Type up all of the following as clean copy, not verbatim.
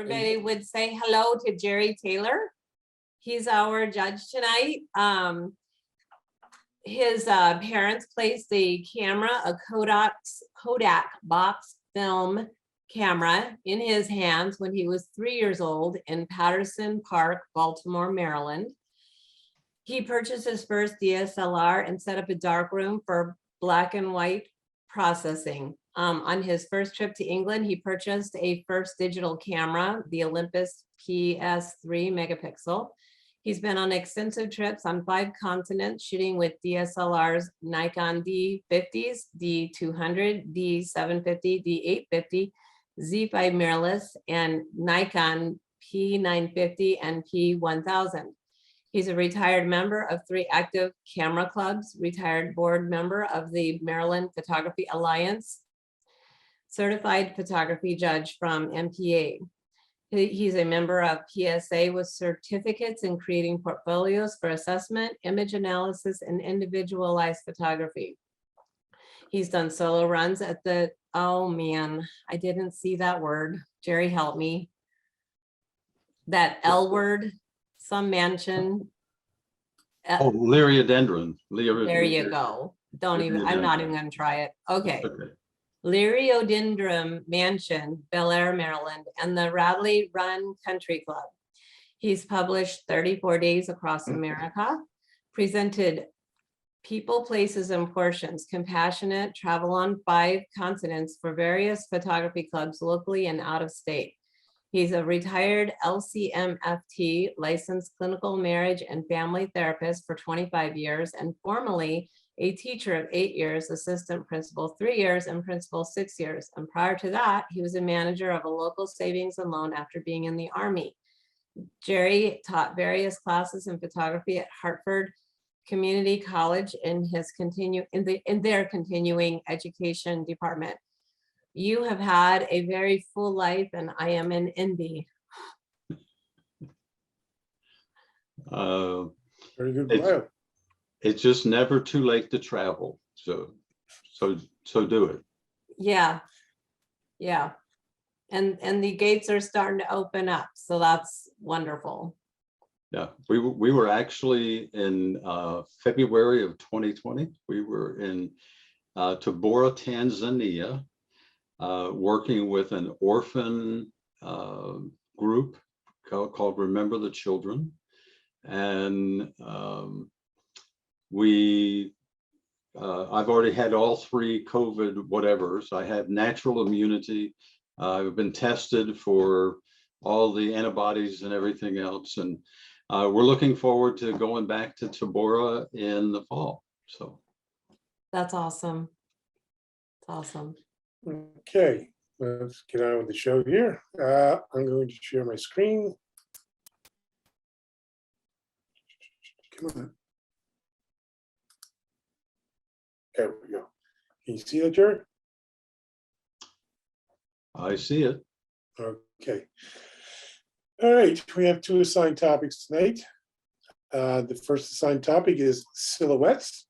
everybody would say hello to Jerry Taylor. He's our judge tonight. His parents placed a camera, a Kodak box film camera in his hands when he was 3 years old in Patterson Park, Baltimore, Maryland. He purchased his first DSLR and set up a darkroom for black and white processing. On his first trip to England, he purchased a first digital camera, the Olympus PS3 megapixel. He's been on extensive trips on 5 continents, shooting with DSLRs, Nikon D50s, D200, D750, D850, Z5 mirrorless, and Nikon P950 and P1000. He's a retired member of 3 active camera clubs, retired board member of the Maryland Photography Alliance, certified photography judge from MPA. He's a member of PSA with certificates in creating portfolios for assessment, image analysis, and individualized photography. He's done solo runs at the, oh man, I didn't see that word. Jerry, help me. That L word, some mansion. Oh, Liriodendron. There you go. Don't even, I'm not even gonna try it. Okay. Liriodendron Mansion, Bel Air, Maryland, and the Radley Run Country Club. He's published 34 Days Across America, presented People, Places, and Portions, Compassionate Travel on 5 Continents for various photography clubs locally and out of state. He's a retired LCMFT, licensed clinical marriage and family therapist for 25 years, and formerly a teacher of 8 years, assistant principal 3 years, and principal 6 years. And prior to that, he was a manager of a local savings and loan after being in the Army. Jerry taught various classes in photography at Hartford Community College in their continuing education department. You have had a very full life, and I am in envy. Very good bio. It's just never too late to travel. So do it. Yeah. Yeah. And the gates are starting to open up. So that's wonderful. Yeah, we were actually in February of 2020. We were in Tabora, Tanzania, working with an orphan group called Remember the Children. And I've already had all 3 COVID whatevers. I have natural immunity. I've been tested for all the antibodies and everything else. And we're looking forward to going back to Tabora in the fall. So that's awesome. It's awesome. Okay, let's get on with the show here. I'm going to share my screen. Come on. There we go. Can you see that, Jerry? I see it. Okay. All right, we have 2 assigned topics tonight. The first assigned topic is silhouettes.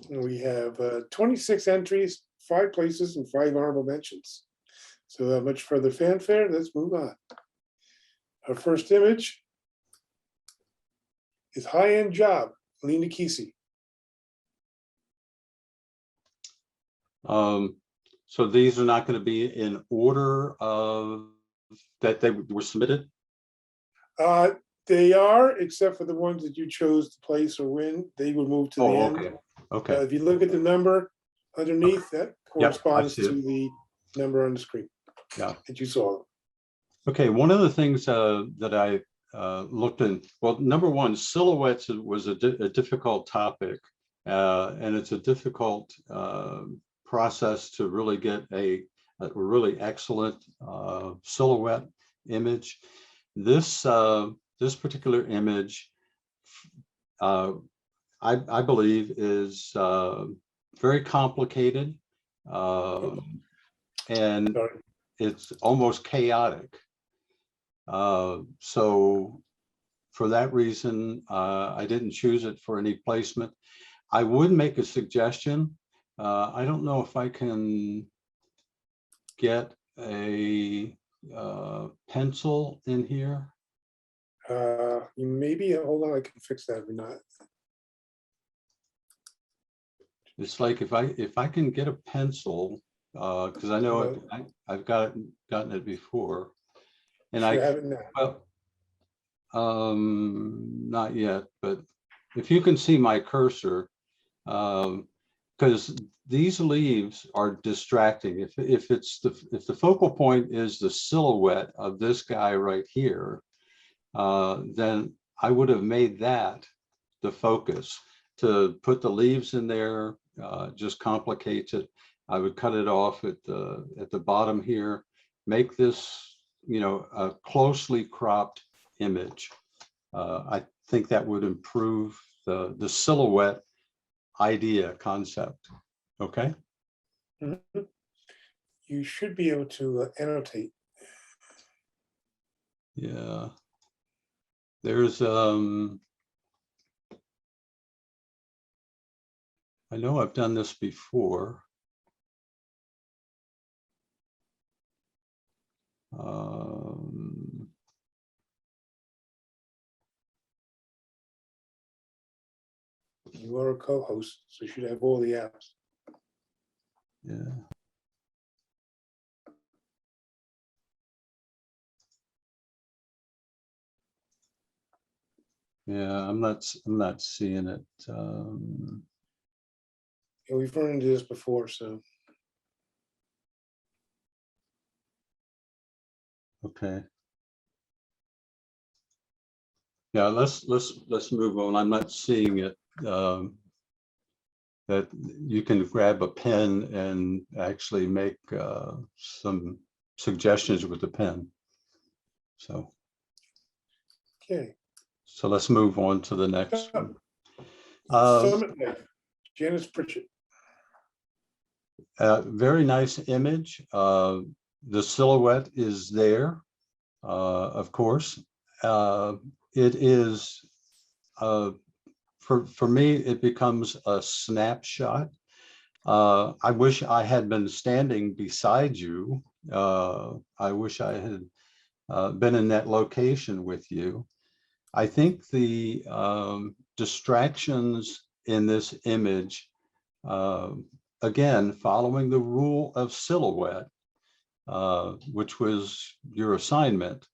And we have 26 entries, 5 places, and 5 honorable mentions. So without much further fanfare, let's move on. Our first image is High-End Job, Lena Kesey. So these are not going to be in order of that they were submitted? They are, except for the ones that you chose to place or win. They will move to the end. Okay. Okay. If you look at the number underneath, that corresponds Yep, to the number on the screen. Yeah. That you saw. Okay. One of the things that I looked in, well, number one, silhouettes was a difficult topic, and it's a difficult process to really get a really excellent silhouette image. This particular image, I believe, is very complicated, and it's almost chaotic. So for that reason, I didn't choose it for any placement. I would make a suggestion. I don't know if I can get a pencil in here? Maybe, hold on, I can fix that or not. It's like if I can get a pencil, because I know I've gotten it before. And Should I, have it now. well, not yet, but if you can see my cursor, because these leaves are distracting. If the focal point is the silhouette of this guy right here, then I would have made that the focus. To put the leaves in there just complicates it. I would cut it off at the bottom here, make this, a closely cropped image. I think that would improve the silhouette idea concept. Okay. Mhm. You should be able to annotate. Yeah. There's I know I've done this before. You are a co-host, so you should have all the apps. Yeah. Yeah, I'm not seeing it. Yeah, we've run into this before, so Okay. Yeah, let's move on. I'm not seeing it. That you can grab a pen and actually make some suggestions with the pen. So okay. let's move on to the next one. Summit Life, Janice Pritchett. Very nice image. The silhouette is there, of course. It is, for me, it becomes a snapshot. I wish I had been standing beside you. I wish I had been in that location with you. I think the distractions in this image, again, following the rule of silhouette, which was your assignment,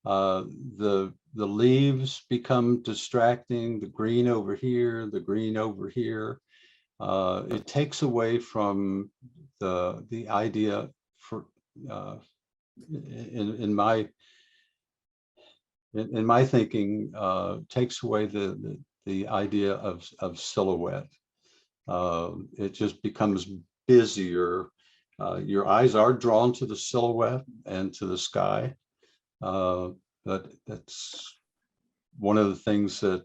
the leaves become distracting, the green over here, the green over here. It takes away from the idea for in my thinking, takes away the idea of silhouette. It just becomes busier. Your eyes are drawn to the silhouette and to the sky, but that's one of the things that,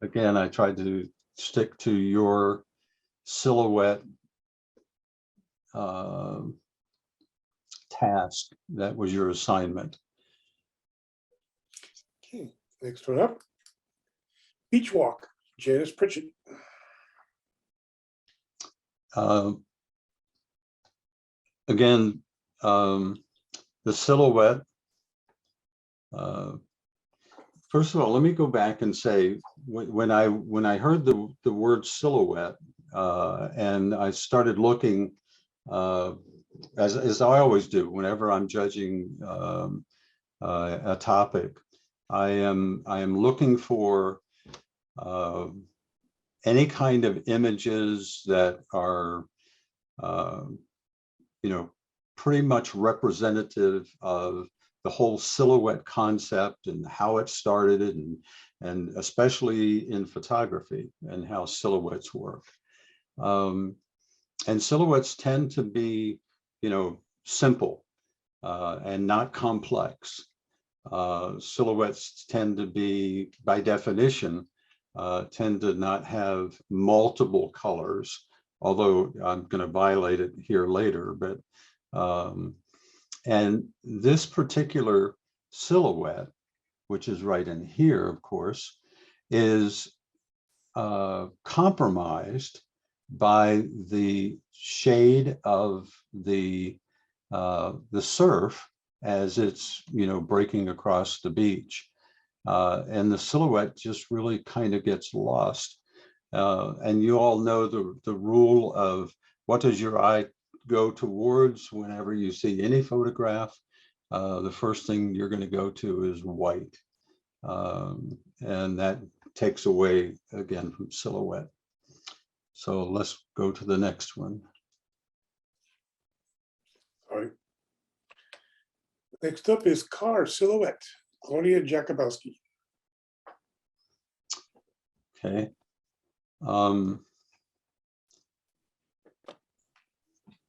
again, I tried to stick to your silhouette task. That was your assignment. Okay, next one up. Beach Walk, Janice Pritchett. Again, the silhouette. First of all, let me go back and say, when I heard the word silhouette, and I started looking, as I always do whenever I'm judging a topic, I am looking for any kind of images that are pretty much representative of the whole silhouette concept and how it started, and especially in photography and how silhouettes work. And silhouettes tend to be, simple and not complex. Silhouettes tend to be, by definition, tend to not have multiple colors, although I'm going to violate it here later. But and this particular silhouette, which is right in here, of course, is compromised by the shade of the the surf as it's, breaking across the beach. And the silhouette just really kind of gets lost. And you all know the rule of what does your eye go towards whenever you see any photograph. The first thing you're going to go to is white. And that takes away again from silhouette. So let's go to the next one. All right. Next up is car silhouette, Claudia Jakubowski. Okay.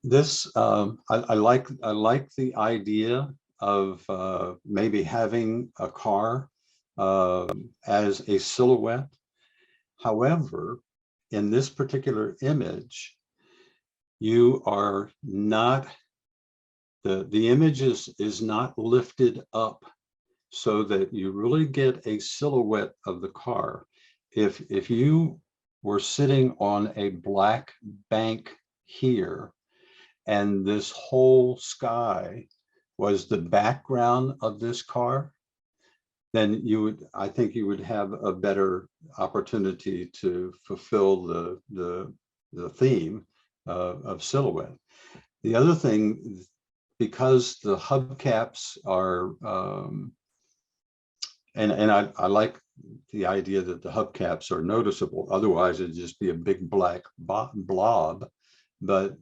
This I like the idea of maybe having a car as a silhouette. However, in this particular image, you are not, the image is not lifted up so that you really get a silhouette of the car. If you were sitting on a black bank here and this whole sky was the background of this car, then I think you would have a better opportunity to fulfill the theme of silhouette. The other thing, because the hubcaps are, and I like the idea that the hubcaps are noticeable. Otherwise, it'd just be a big black blob. But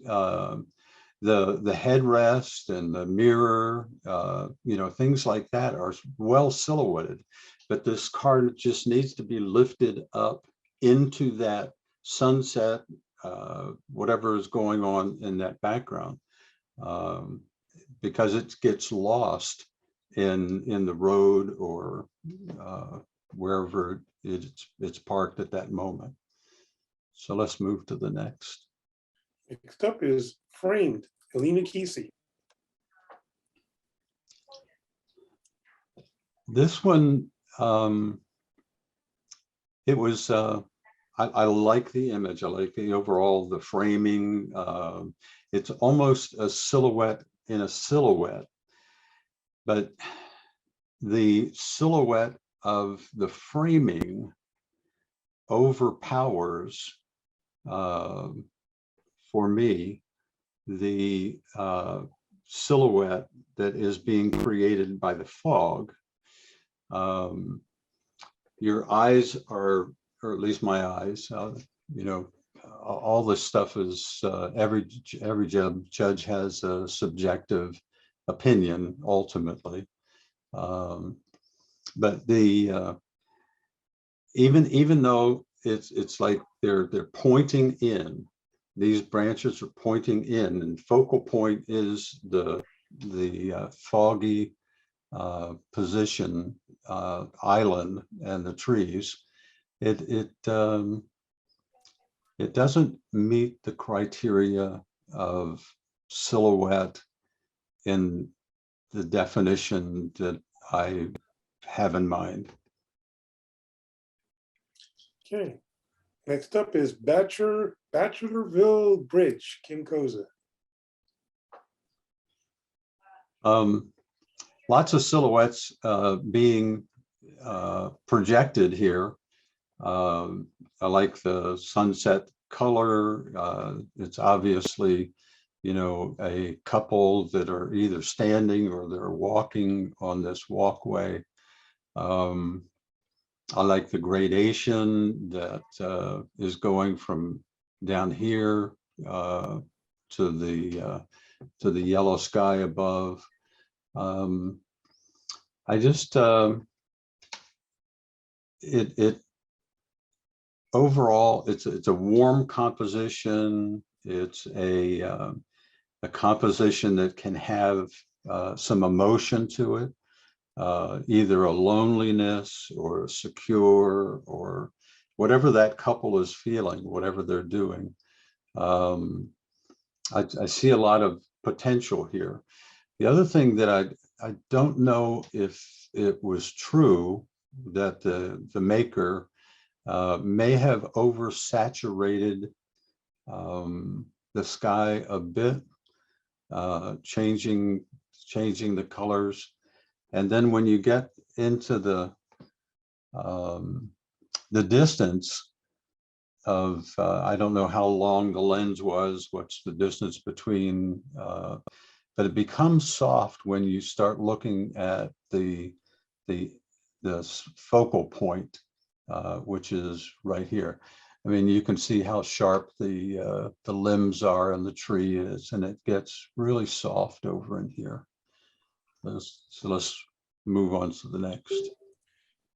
the headrest and the mirror, things like that are well silhouetted. But this car just needs to be lifted up into that sunset, whatever is going on in that background, because it gets lost in the road or wherever it's parked at that moment. So let's move to the next. Next up is Framed, Elena Kesey. This one, it was, I like the image. I like the overall, the framing. It's almost a silhouette in a silhouette, but the silhouette of the framing overpowers, for me, the silhouette that is being created by the fog. Your eyes are, or at least my eyes, all this stuff is, every judge has a subjective opinion ultimately. But the even though it's like they're pointing in, these branches are pointing in, and focal point is the foggy position, island and the trees. It doesn't meet the criteria of silhouette in the definition that I have in mind. Okay. Next up is Bachelorville Bridge, Kim Koza. Lots of silhouettes being projected here. I like the sunset color. It's obviously, a couple that are either standing or they're walking on this walkway. I like the gradation that is going from down here to the yellow sky above. I just overall, it's a warm composition. It's a composition that can have some emotion to it, either a loneliness or a secure, or whatever that couple is feeling, whatever they're doing. I see a lot of potential here. The other thing that I don't know if it was true, that the maker may have oversaturated the sky a bit. changing the colors. And then when you get into the distance of, I don't know how long the lens was, what's the distance between, but it becomes soft when you start looking at the focal point, which is right here. I mean, you can see how sharp the limbs are and the tree is, and it gets really soft over in here. So let's move on to the next.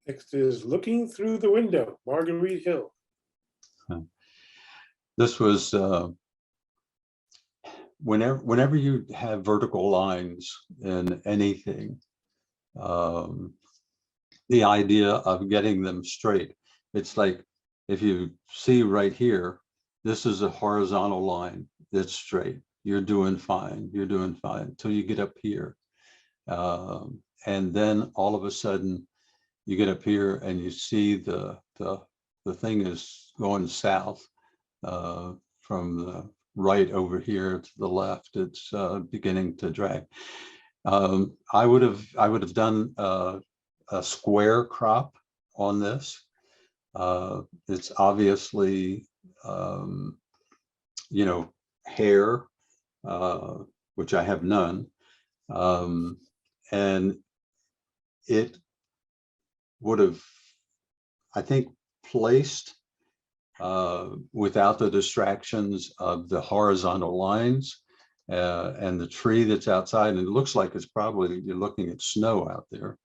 Next is Looking Through the Window, Marguerite Hill. This was whenever you have vertical lines in anything, the idea of getting them straight. It's like if you see right here, this is a horizontal line that's straight. You're doing fine. You're doing fine until you get up here. And then all of a sudden you get up here and you see the thing is going south from the right over here to the left. It's beginning to drag. I would have done a square crop on this. It's obviously you know, hair, which I have none, and it would have, I think, placed without the distractions of the horizontal lines and the tree that's outside. And it looks like it's probably, you're looking at snow out there.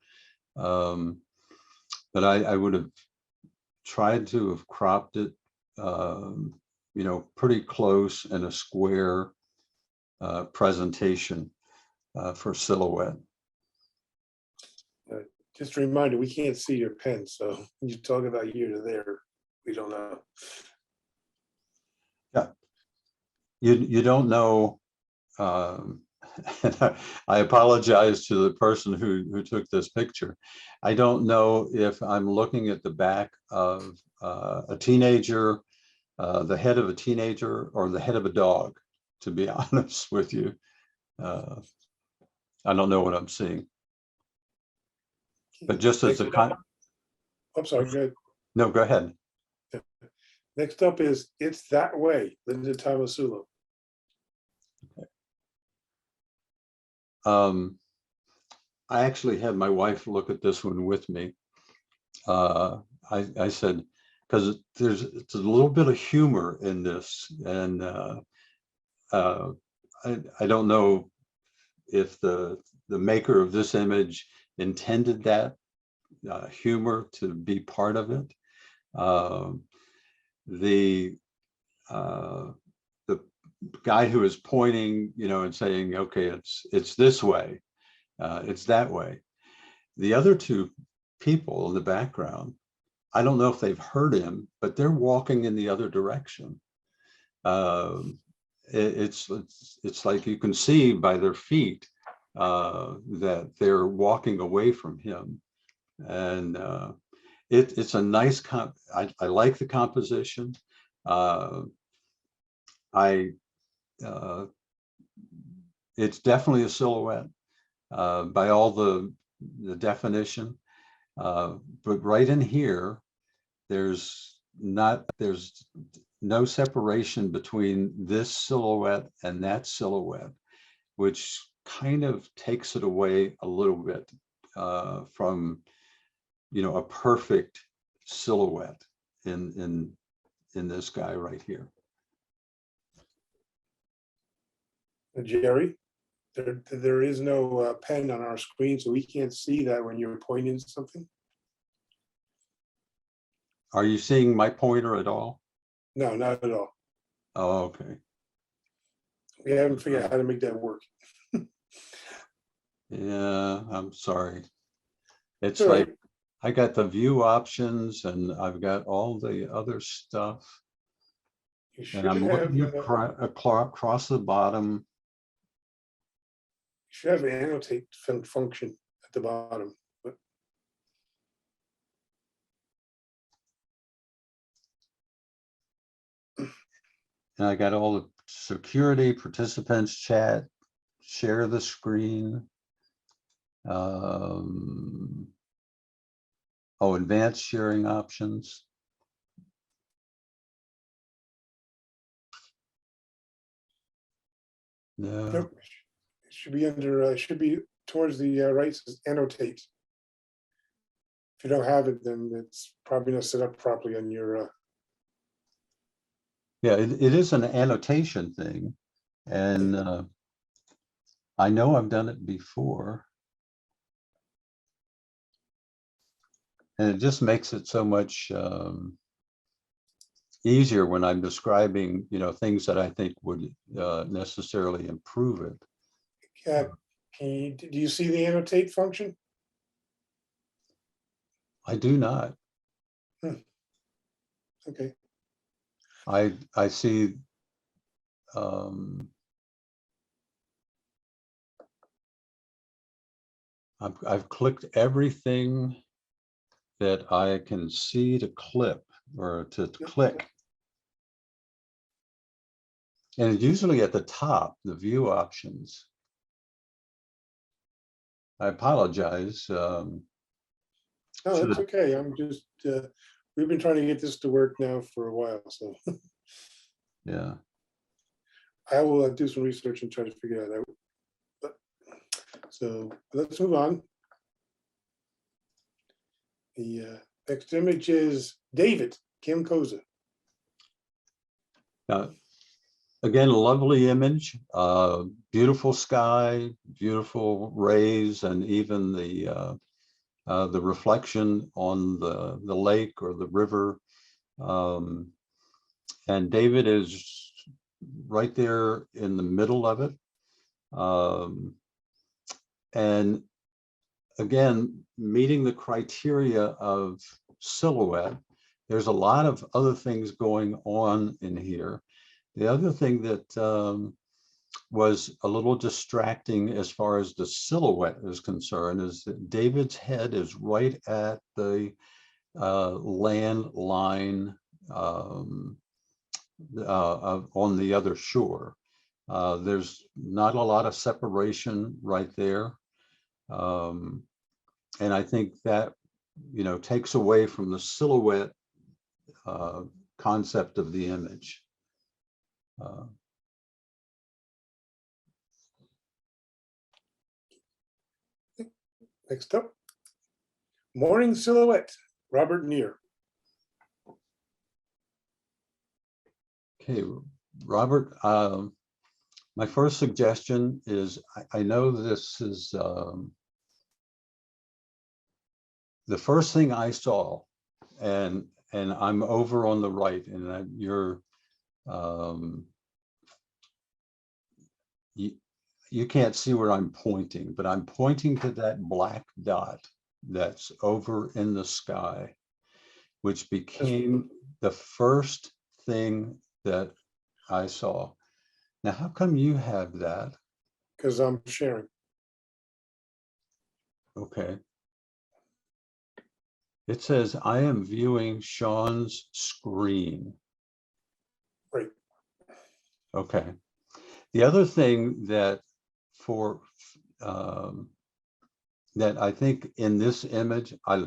But I would have tried to have cropped it, you know, pretty close in a square presentation for silhouette. Just a reminder, we can't see your pen, so when you talk about here to there, we don't know. Yeah, you don't know. And I apologize to the person who took this picture. I don't know if I'm looking at the back of a teenager, the head of a teenager, or the head of a dog, to be honest with you. I don't know what I'm seeing. But just as a I'm sorry, go ahead. no, go ahead. Next up is It's That Way, Linda Tomasulo. I actually had my wife look at this one with me. I said, because it's a little bit of humor in this, and I don't know if the maker of this image intended that humor to be part of it. The guy who is pointing, you know, and saying, okay, it's this way, it's that way. The other two people in the background, I don't know if they've heard him, but they're walking in the other direction. It's like you can see by their feet that they're walking away from him. And it's a nice I like the composition. It's definitely a silhouette by all the definition, but right in here, there's no separation between this silhouette and that silhouette, which kind of takes it away a little bit from, you know, a perfect silhouette in this guy right here. Jerry, there is no pen on our screen, so we can't see that when you're pointing something. Are you seeing my pointer at all? No, not at all. Oh, okay. We haven't figured out how to make that work. Yeah, I'm sorry. It's all like right. I got the view options and I've got all the other stuff. You should And I'm have, looking across the bottom. should have an annotate function at the bottom. But And I got all the security, participants, chat, share the screen. Oh, advanced sharing options. No, Nope. It should be under, should be towards the right, says annotate. If you don't have it, then it's probably not set up properly on your, yeah, it is an annotation thing. And I know I've done it before. And it just makes it so much easier when I'm describing, things that I think would necessarily improve it. do you see the annotate function? I do not. Okay, I see I've clicked everything that I can see to clip or to click. And it's usually at the top, the view options. I apologize. no, that's okay. I'm just, we've been trying to get this to work now for a while, so Yeah. I will do some research and try to figure that out. So let's move on. The next image is David, Kim Koza. Again, a lovely image, beautiful sky, beautiful rays, and even the reflection on the lake or the river. And David is right there in the middle of it. And again, meeting the criteria of silhouette, there's a lot of other things going on in here. The other thing that was a little distracting as far as the silhouette is concerned is that David's head is right at the land line on the other shore. There's not a lot of separation right there. And I think that, takes away from the silhouette concept of the image. Next up, Morning Silhouette, Robert Neer. Okay, Robert, my first suggestion is, I know this is the first thing I saw, and I'm over on the right, and you're you can't see where I'm pointing, but I'm pointing to that black dot that's over in the sky, which became the first thing that I saw. Now, how come you have that? Because I'm sharing. Okay. It says, I am viewing Sean's screen. Right. Okay. The other thing that that I think in this image, I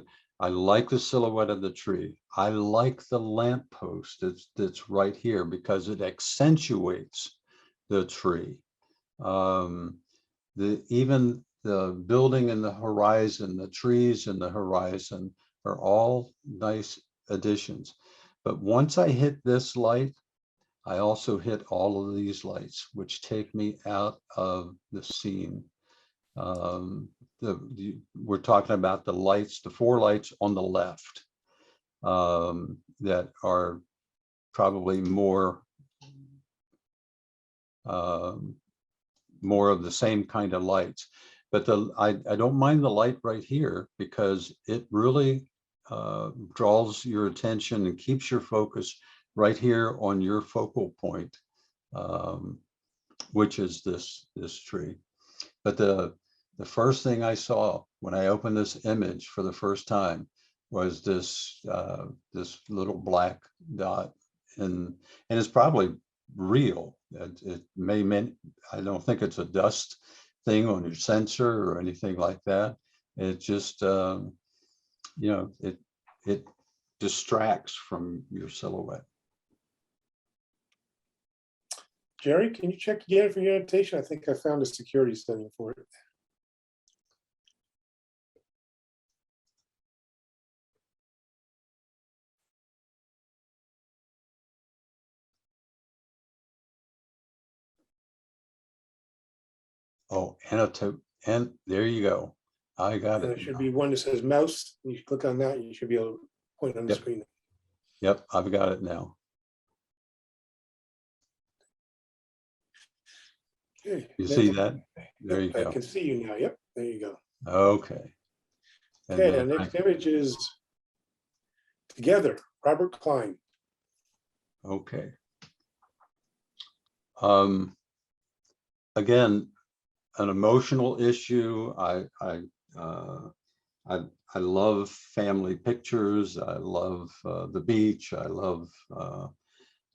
like the silhouette of the tree. I like the lamppost that's right here because it accentuates the tree. Even the building in the horizon, the trees in the horizon are all nice additions. But once I hit this light, I also hit all of these lights, which take me out of the scene. We're talking about the lights, the 4 lights on the left that are probably more of the same kind of lights. But I don't mind the light right here because it really draws your attention and keeps your focus right here on your focal point, which is this tree. But the first thing I saw when I opened this image for the first time was this little black dot, and it's probably real. It may mean, I don't think it's a dust thing on your sensor or anything like that. It just, you know, it distracts from your silhouette. Jerry, can you check again for your annotation? I think I found a security setting for it. Oh, annotate, and there you go. I got And it. there should now. be one that says mouse. You click on that, you should be able to point on the Yep. screen. Yep, I've got it now. Okay, You next- see that? There you I go. can see you now. Yep, there you go. Okay. And Okay, then our next image is Together, Robert Klein. okay. Again, an emotional issue. I love family pictures. I love the beach. I love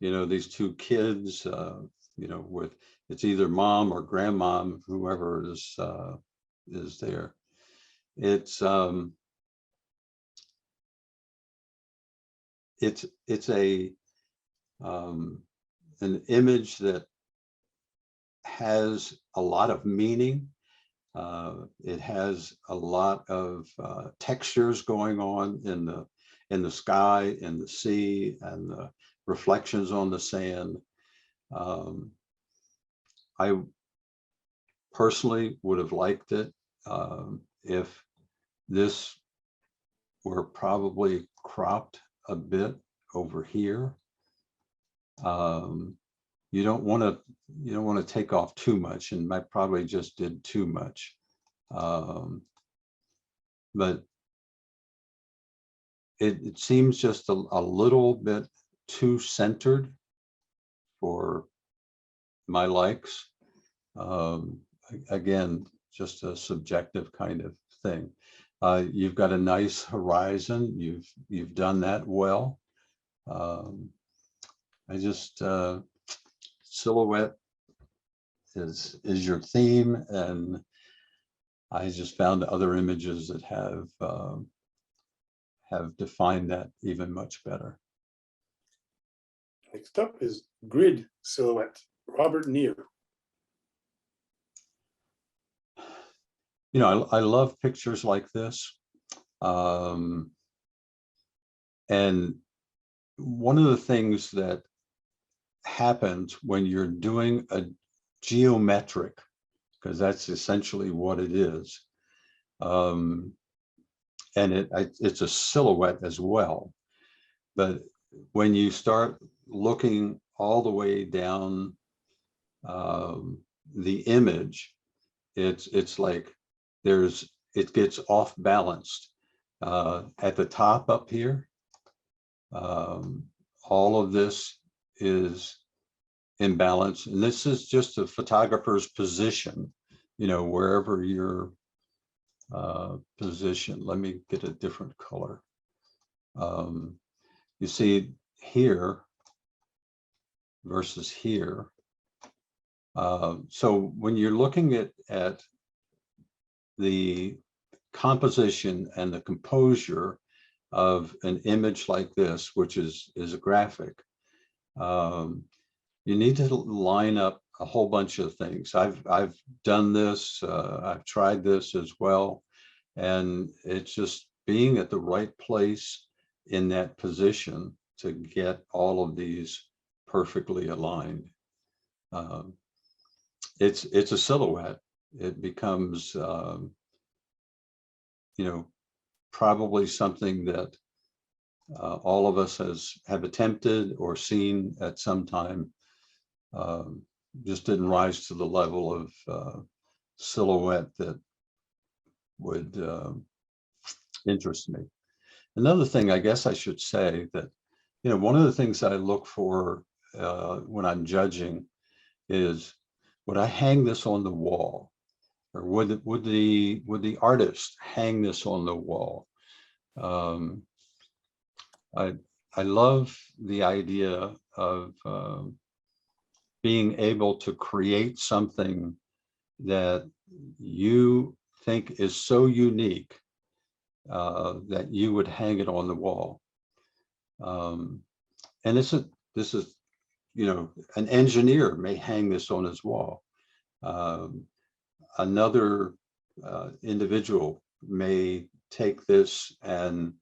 you know, these two kids. You know, with it's either mom or grandmom, whoever is there. It's a an image that has a lot of meaning. It has a lot of textures going on in the sky, in the sea, and the reflections on the sand. I personally would have liked it if this were probably cropped a bit over here. You don't want to take off too much, and I probably just did too much. But it seems just a little bit too centered for my likes. Again, just a subjective kind of thing. You've got a nice horizon. You've done that well. I just silhouette is your theme, and I just found other images that have defined that even much better. Next up is Grid Silhouette, Robert Neer. You know, I love pictures like this. And one of the things that happens when you're doing a geometric, because that's essentially what it is, and it's a silhouette as well, but when you start looking all the way down the image, it's like it gets off balanced at the top up here. All of this is in balance, and this is just a photographer's position, you know, wherever your position. Let me get a different color. You see here versus here. So when you're looking at the composition and the composure of an image like this, which is a graphic, you need to line up a whole bunch of things. I've done this, I've tried this as well, and it's just being at the right place in that position to get all of these perfectly aligned. It's a silhouette. It becomes you know, probably something that all of us have attempted or seen at some time. Just didn't rise to the level of silhouette that would interest me. Another thing, I guess I should say that, you know, one of the things I look for when I'm judging is, would I hang this on the wall, or would the artist hang this on the wall? I love the idea of being able to create something that you think is so unique that you would hang it on the wall. And this is, you know, an engineer may hang this on his wall. Another individual may take this and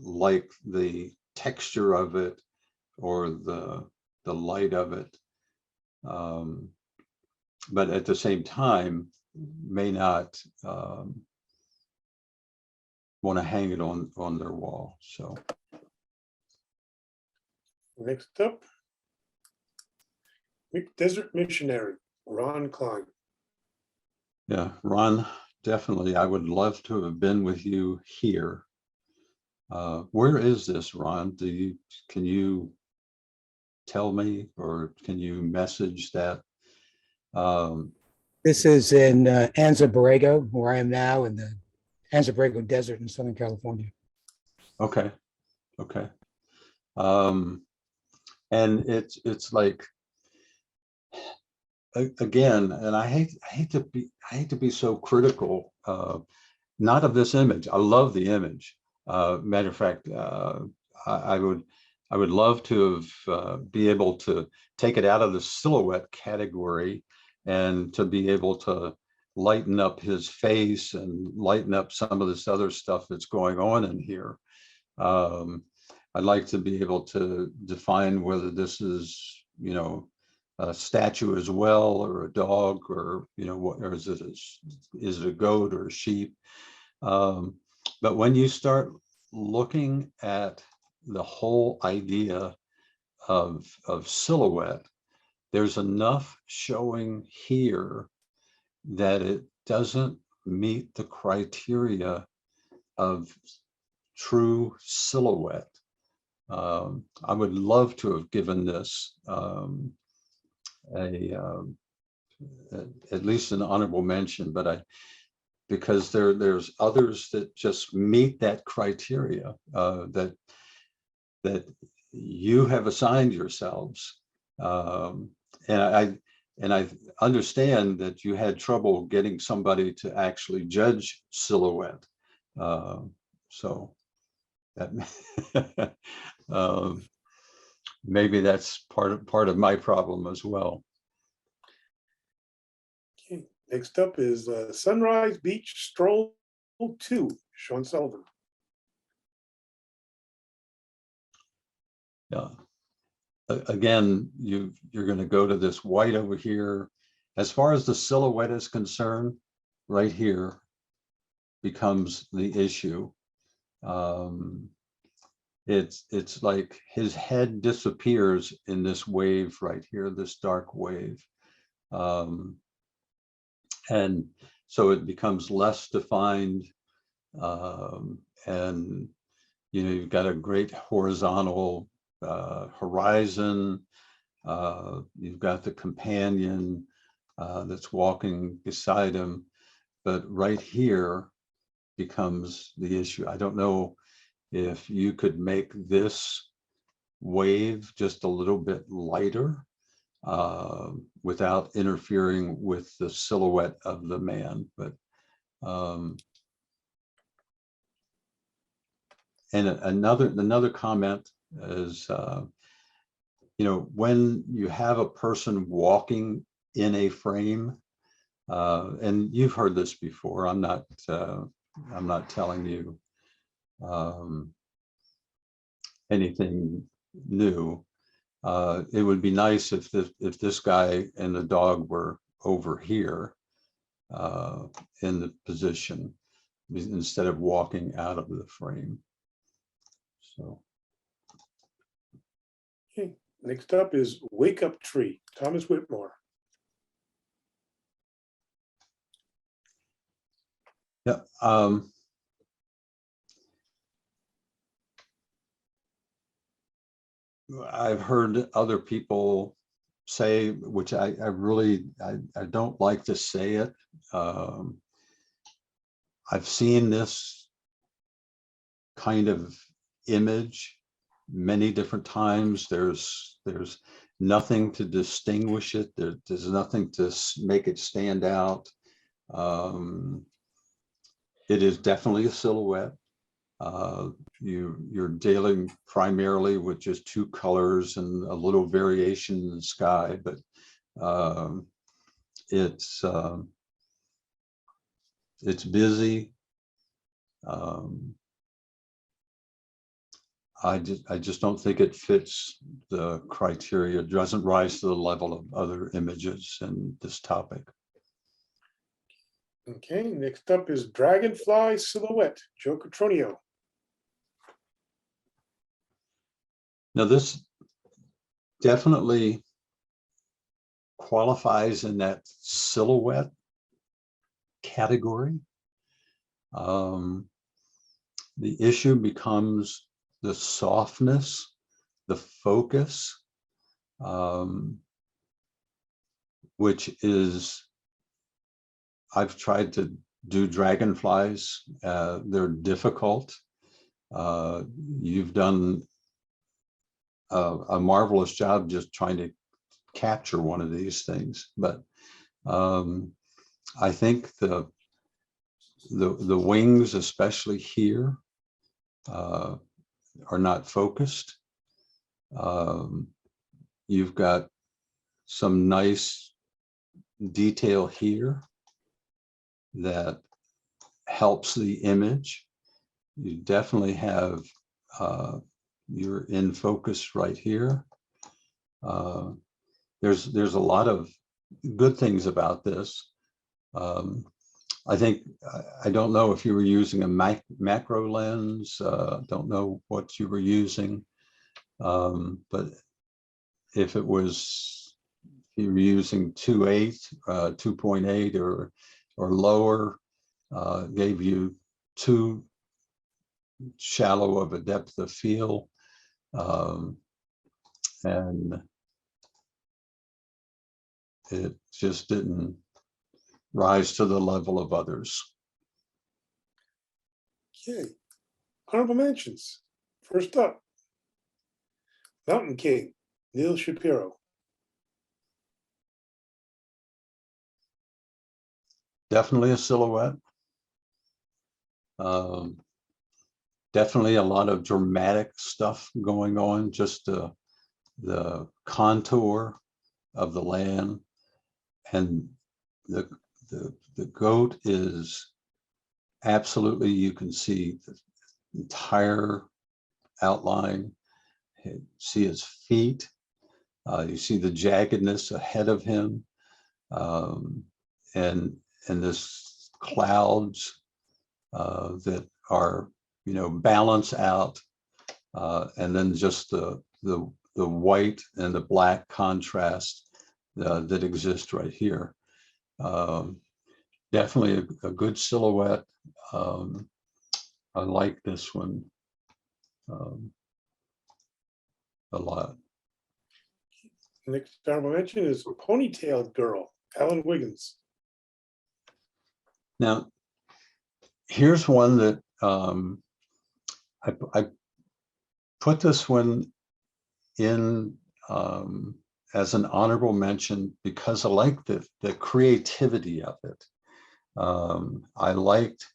like the texture of it or the light of it, but at the same time may not want to hang it on their wall. So Next up, Desert Missionary, Ron Klein. yeah, Ron, definitely, I would love to have been with you here. Where is this, Ron? Can you tell me, or can you message that? This is in Anza Borrego, where I am now in the Anza Borrego Desert in Southern California. Okay, okay. And it's like, again, and I hate to be so critical, not of this image. I love the image. Matter of fact, I would love to have be able to take it out of the silhouette category and to be able to lighten up his face and lighten up some of this other stuff that's going on in here. I'd like to be able to define whether this is, you know, a statue as well, or a dog, or, you know, what, or is it a goat or a sheep? But when you start looking at the whole idea of silhouette, there's enough showing here that it doesn't meet the criteria of true silhouette. I would love to have given this at least an honorable mention, but because there's others that just meet that criteria that you have assigned yourselves, and I understand that you had trouble getting somebody to actually judge silhouette, so that maybe that's part of my problem as well. Okay, next up is Sunrise Beach Stroll 2, Sean Sullivan. Yeah. Again, you're going to go to this white over here. As far as the silhouette is concerned, right here becomes the issue. It's like his head disappears in this wave right here, this dark wave. And so it becomes less defined. And, you know, you've got a great horizontal horizon. You've got the companion that's walking beside him, but right here becomes the issue. I don't know if you could make this wave just a little bit lighter without interfering with the silhouette of the man, but and another comment is, you know, when you have a person walking in a frame, and you've heard this before, I'm not telling you anything new. It would be nice if this guy and the dog were over here in the position instead of walking out of the frame. So. Okay, next up is Wake Up Tree, Thomas Whitmore. Yeah. I've heard other people say, which I really don't like to say it. I've seen this kind of image many different times. There's nothing to distinguish it. There's nothing to make it stand out. It is definitely a silhouette. You're dealing primarily with just two colors and a little variation in the sky, but it's busy. I just don't think it fits the criteria. It doesn't rise to the level of other images in this topic. Okay, next up is Dragonfly Silhouette, Joe Cotroneo. Now, this definitely qualifies in that silhouette category. The issue becomes the softness, the focus, which is, I've tried to do dragonflies. They're difficult. You've done a marvelous job just trying to capture one of these things, but I think the wings, especially here, are not focused. You've got some nice detail here that helps the image. You definitely have you're in focus right here. There's a lot of good things about this. I think, I don't know if you were using a macro lens, don't know what you were using, but if it was, you were using 2.8 or lower, gave you too shallow of a depth of field, and it just didn't rise to the level of others. Okay, honorable mentions. First up, Mountain King, Neil Shapiro. Definitely a silhouette. Definitely a lot of dramatic stuff going on, just the contour of the land, and the goat is absolutely, you can see the entire outline, you see his feet, you see the jaggedness ahead of him, and this clouds that are, balance out, and then just the white and the black contrast that exists right here. Definitely a good silhouette. I like this one a lot. Next honorable mention is Ponytailed Girl, Alan Wiggins. Now, here's one that I put this one in as an honorable mention because I like the creativity of it. I liked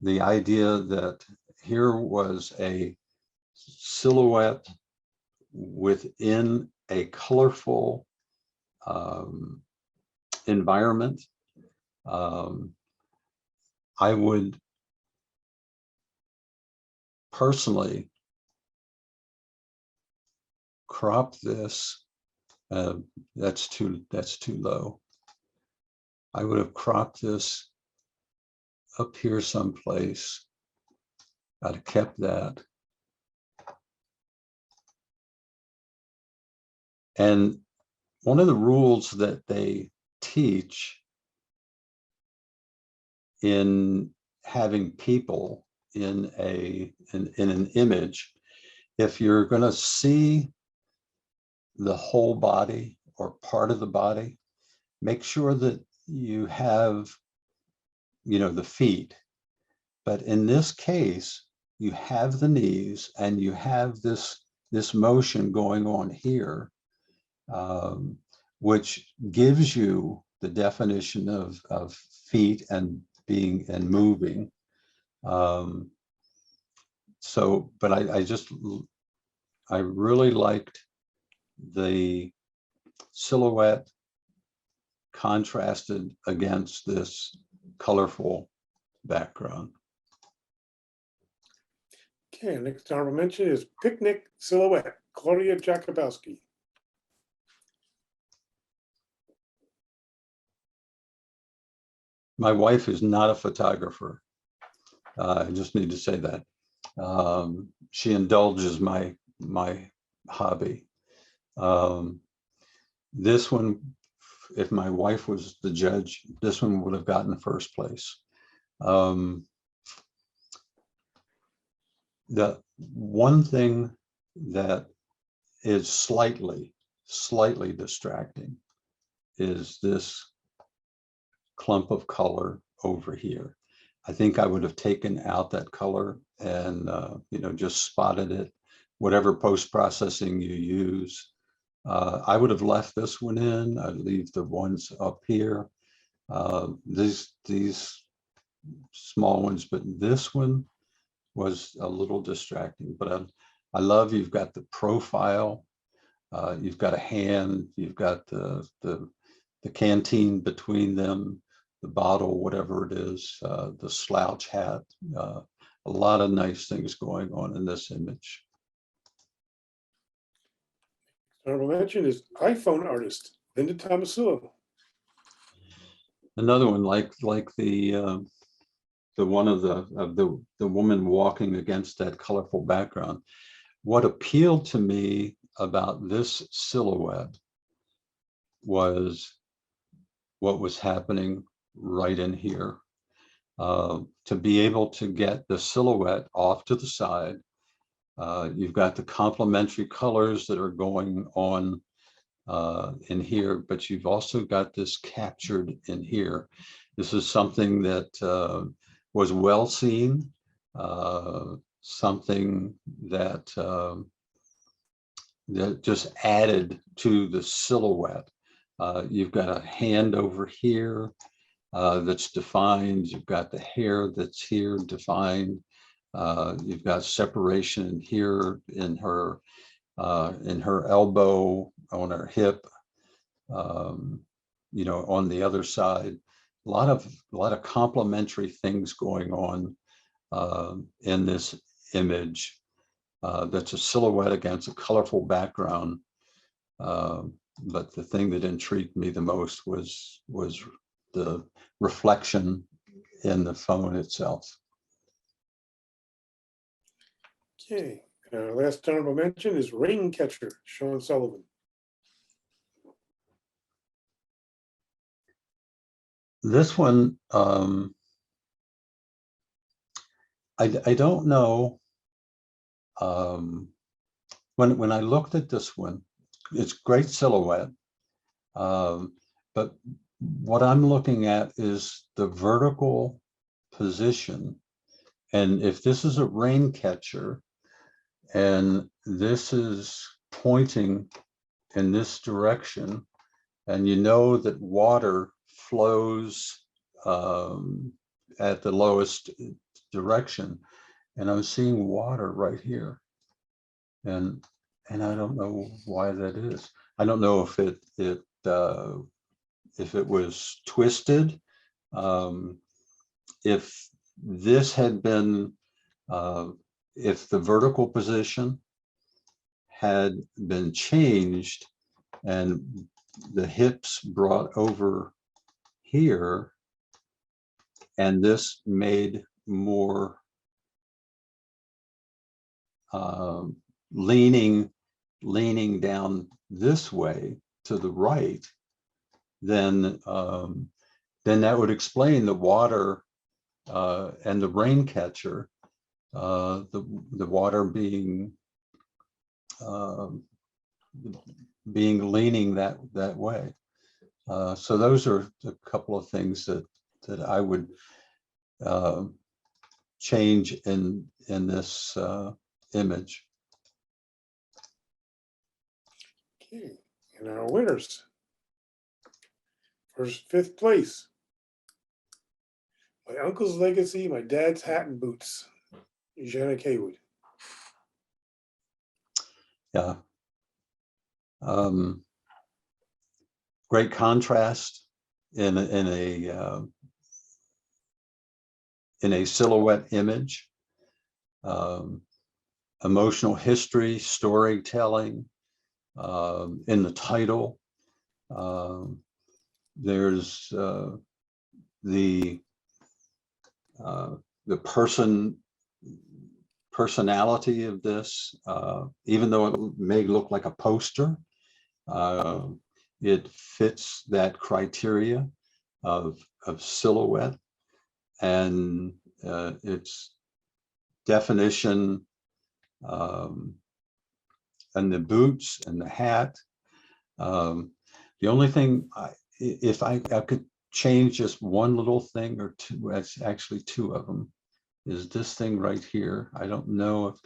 the idea that here was a silhouette within a colorful environment. I would personally crop this. That's too low. I would have cropped this up here someplace. I'd have kept that. And one of the rules that they teach in having people in an image, if you're going to see the whole body or part of the body, make sure that you have, the feet. But in this case, you have the knees and you have this motion going on here. which gives you the definition of feet and being and moving. So, but I really liked the silhouette contrasted against this colorful background. Okay, next honorable mention is Picnic Silhouette, Claudia Jakubowski. My wife is not a photographer. I just need to say that. She indulges my hobby. This one, if my wife was the judge, this one would have gotten first place. The one thing that is slightly distracting is this clump of color over here. I think I would have taken out that color and just spotted it, whatever post-processing you use. I would have left this one in. I'd leave the ones up here. These small ones, but this one was a little distracting. But I love you've got the profile, you've got a hand, you've got the canteen between them, the bottle, whatever it is, the slouch hat, a lot of nice things going on in this image. Honorable mention is iPhone artist, Linda Tomasillo. Another one like the one of the woman walking against that colorful background. What appealed to me about this silhouette was what was happening right in here. To be able to get the silhouette off to the side, you've got the complementary colors that are going on in here, but you've also got this captured in here. This is something that was well seen, something that that just added to the silhouette. You've got a hand over here that's defined. You've got the hair that's here defined. You've got separation here in her elbow, on her hip, on the other side. A lot of complementary things going on in this image. That's a silhouette against a colorful background. But the thing that intrigued me the most was the reflection in the phone itself. Okay, last honorable mention is Rain Catcher, Sean Sullivan. This one, I don't know. When I looked at this one, it's great silhouette, but what I'm looking at is the vertical position. And if this is a rain catcher and this is pointing in this direction, and you know that water flows at the lowest direction, and I'm seeing water right here, and I don't know why that is. I don't know if it was twisted, if this had been, if the vertical position had been changed and the hips brought over here, and this made more leaning down this way to the right, then that would explain the water and the rain catcher, the water being leaning that way. So those are a couple of things that I would change in this image. Okay, And our winners. First, 5th place. My uncle's legacy, my dad's hat and boots. Janet Haywood. Yeah. Great contrast in a silhouette image. Emotional history, storytelling in the title. There's the personality of this, even though it may look like a poster, it fits that criteria of silhouette, and its definition, and the boots and the hat. The only thing, if I could change just one little thing or two, it's actually two of them, is this thing right here. I don't know if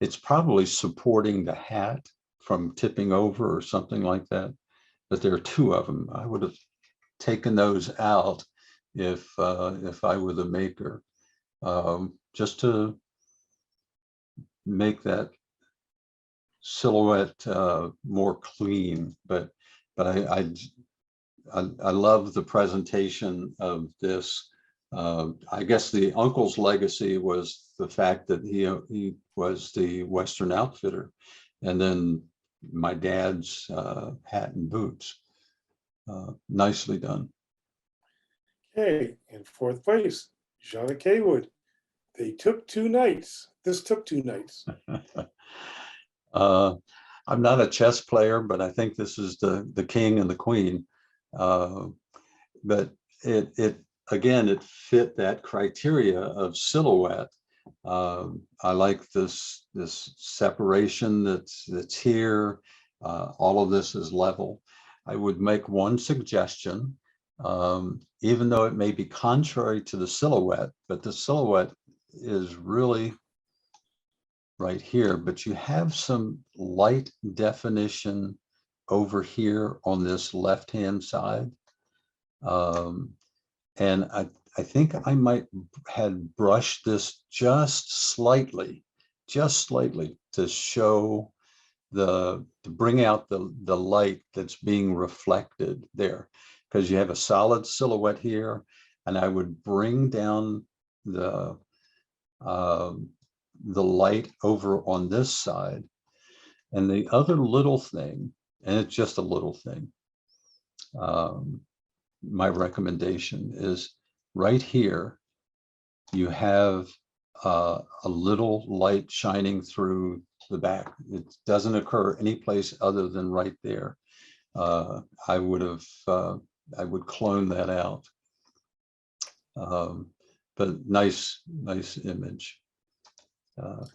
it's probably supporting the hat from tipping over or something like that, but there are two of them. I would have taken those out if I were the maker, just to make that silhouette more clean. But I love the presentation of this. I guess the uncle's legacy was the fact that he was the Western outfitter, and then my dad's hat and boots. Nicely done. Okay, in 4th place, Janet Haywood. They took 2 nights. This took 2 nights. I'm not a chess player, but I think this is the king and the queen. But it again, it fit that criteria of silhouette. I like this separation that's here. All of this is level. I would make one suggestion, even though it may be contrary to the silhouette, but the silhouette is really right here, but you have some light definition over here on this left-hand side. And I think I might had brushed this just slightly to show to bring out the light that's being reflected there, because you have a solid silhouette here, and I would bring down the light over on this side. And the other little thing, and it's just a little thing, my recommendation is right here, you have a little light shining through the back. It doesn't occur any place other than right there. I would clone that out. But nice image.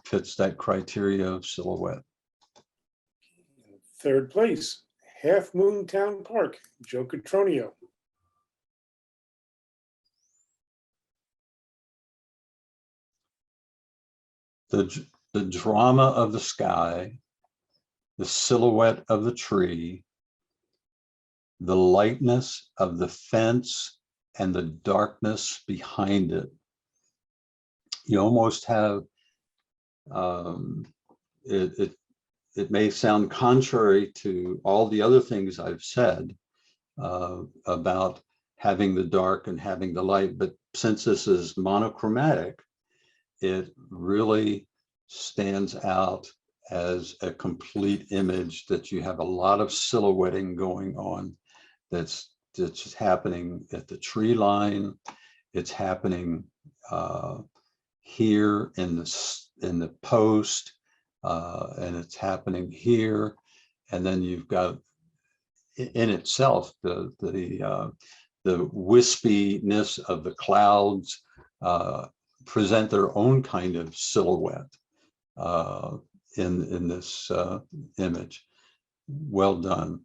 Fits that criteria of silhouette. 3rd place, Half Moon Town Park, Joe Catronio. The drama of the sky, the silhouette of the tree, the lightness of the fence, and the darkness behind it. You almost have, it may sound contrary to all the other things I've said about having the dark and having the light, but since this is monochromatic, it really stands out as a complete image, that you have a lot of silhouetting going on. That's happening at the tree line. It's happening here in the post, and it's happening here. And then you've got in itself the wispiness of the clouds present their own kind of silhouette in this image. Well done.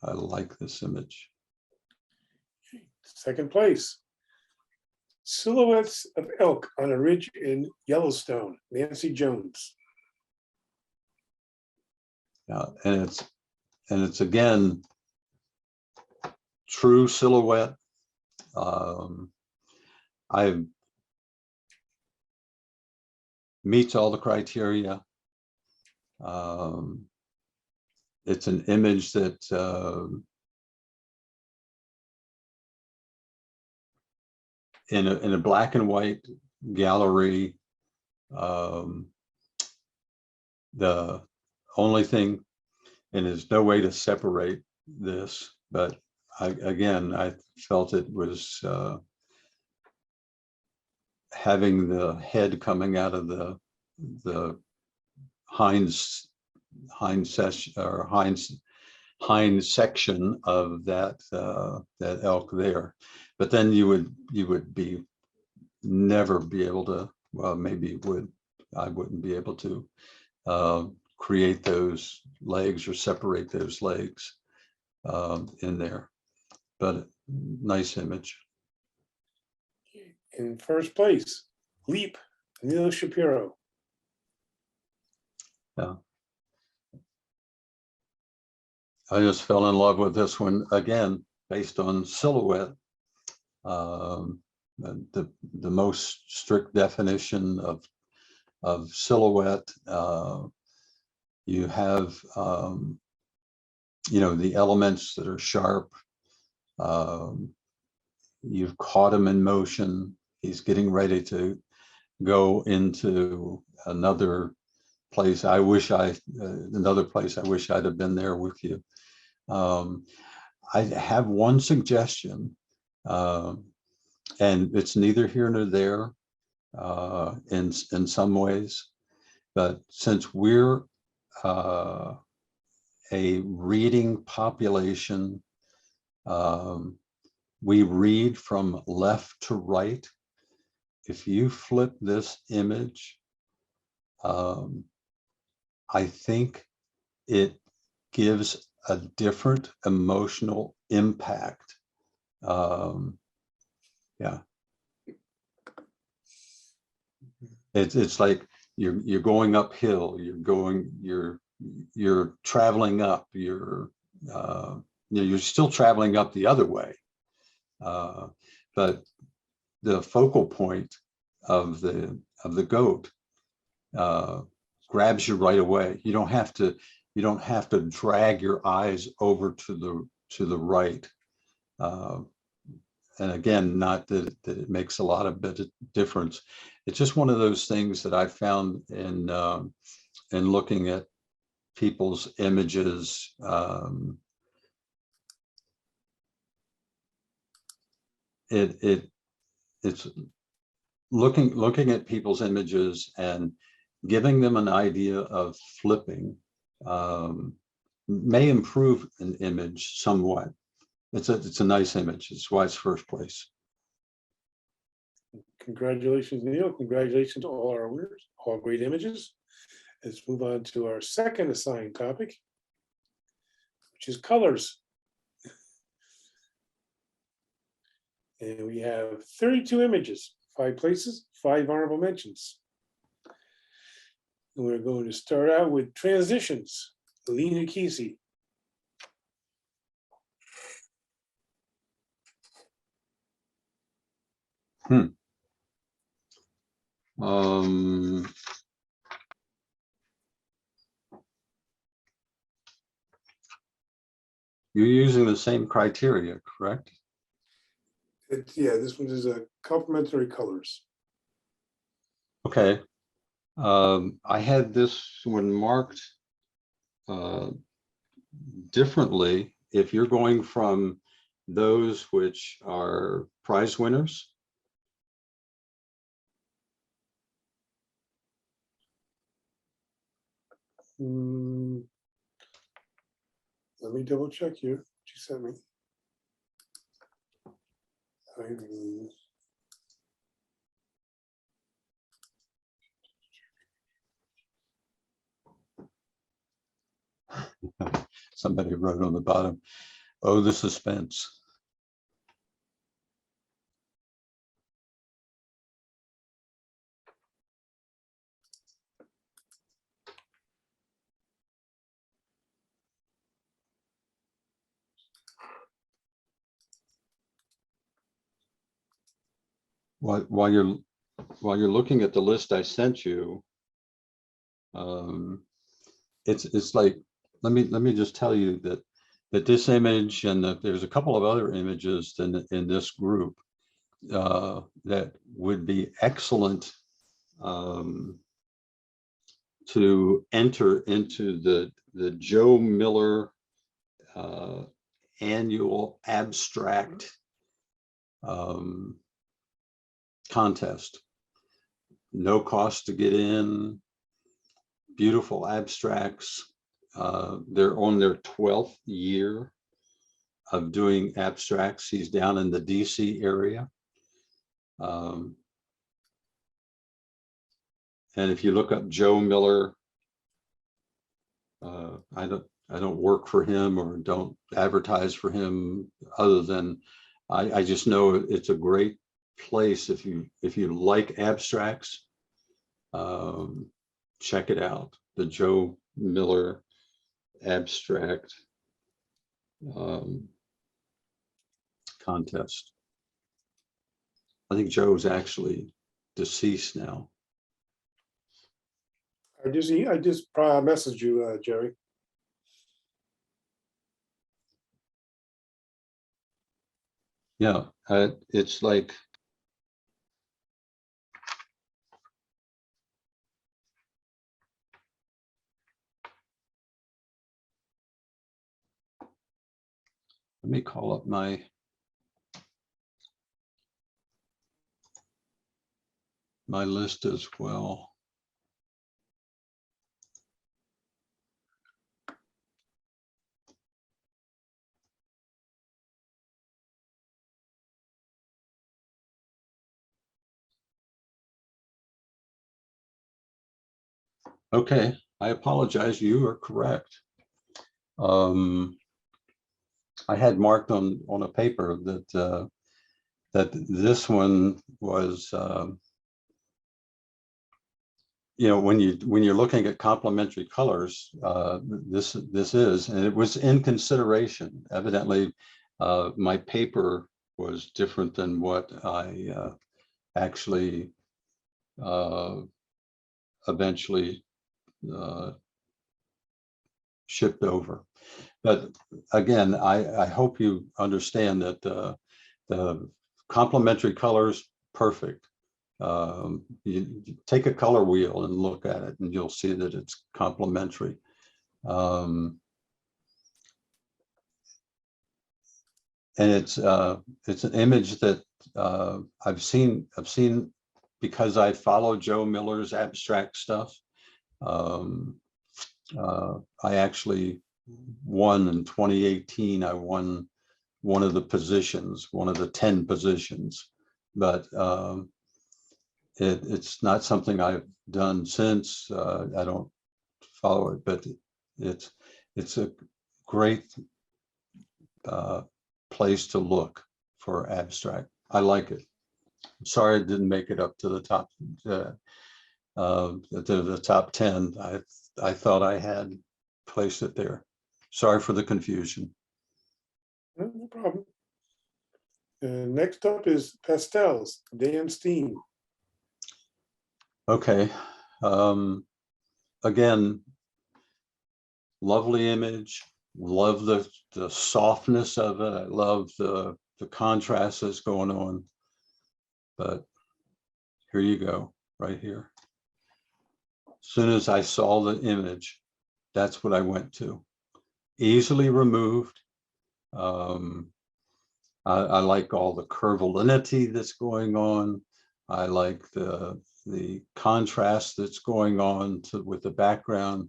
I like this image. 2nd place, Silhouettes of Elk on a Ridge in Yellowstone, Nancy Jones. And and it's again, true silhouette. I meets all the criteria. It's an image that in a black and white gallery, the only thing, and there's no way to separate this, but I felt it was having the head coming out of the hind section of that elk there. But then you would be never be able to, well, maybe you would, I wouldn't be able to create those legs or separate those legs in there. But nice image. In first place, Leap, Neil Shapiro. Yeah. I just fell in love with this one again, based on silhouette. The most strict definition of silhouette. You have the elements that are sharp. You've caught him in motion. He's getting ready to go into another place. Another place I wish I'd have been there with you. I have one suggestion, and it's neither here nor there in some ways, but since we're a reading population, we read from left to right. If you flip this image, I think it gives a different emotional impact. Yeah. It's like you're going uphill, you're traveling up, you're still traveling up the other way. But the focal point of the goat grabs you right away. You don't have to drag your eyes over to the right. And again, not that it makes a lot of difference. It's just one of those things that I found in looking at people's images. It's looking at people's images and giving them an idea of flipping may improve an image somewhat. It's a nice image. It's why it's first place. Congratulations, Neil. Congratulations to all our winners, all great images. Let's move on to our second assigned topic, which is colors. And we have 32 images, 5 places, 5 honorable mentions. And we're going to start out with transitions. Alina Kesey. You're using the same criteria, correct? Yeah, this one is a complementary colors. Okay. I had this one marked differently. If you're going from those which are prize winners, Let me double check here. What you sent me. somebody wrote on the bottom, "Oh, the suspense." while you're looking at the list I sent you, it's like, let me just tell you that this image and that there's a couple of other images in this group that would be excellent to enter into the Joe Miller annual abstract contest. No cost to get in, beautiful abstracts. They're on their 12th year of doing abstracts. He's down in the DC area. And if you look up Joe Miller, I don't work for him or don't advertise for him, other than I just know it's a great place if you like abstracts. Check it out, the Joe Miller abstract contest. I think Joe's actually deceased now. I just messaged you, Jerry. Yeah, it's like, let me call up my list as well. Okay, I apologize. You are correct. I had marked on a paper that that this one was, you know, when you're looking at complementary colors, this is, and it was in consideration. Evidently, my paper was different than what I actually eventually shipped over. But again, I hope you understand that the complementary colors, perfect. You take a color wheel and look at it and you'll see that it's complementary. And it's an image that I've seen because I follow Joe Miller's abstract stuff. I actually won in 2018. I won one of the positions, one of the 10 positions, but it's not something I've done since. I don't follow it, but it's a great place to look for abstract. I like it. Sorry, it didn't make it up to the top, to the top 10. I thought I had placed it there. Sorry for the confusion. No problem. Next up is pastels, Dan Steen. Okay. Again, lovely image. Love the softness of it. I love the contrast that's going on. But here you go, right here. As soon as I saw the image, that's what I went to. Easily removed. I like all the curvilineity that's going on. I like the contrast that's going on with the background.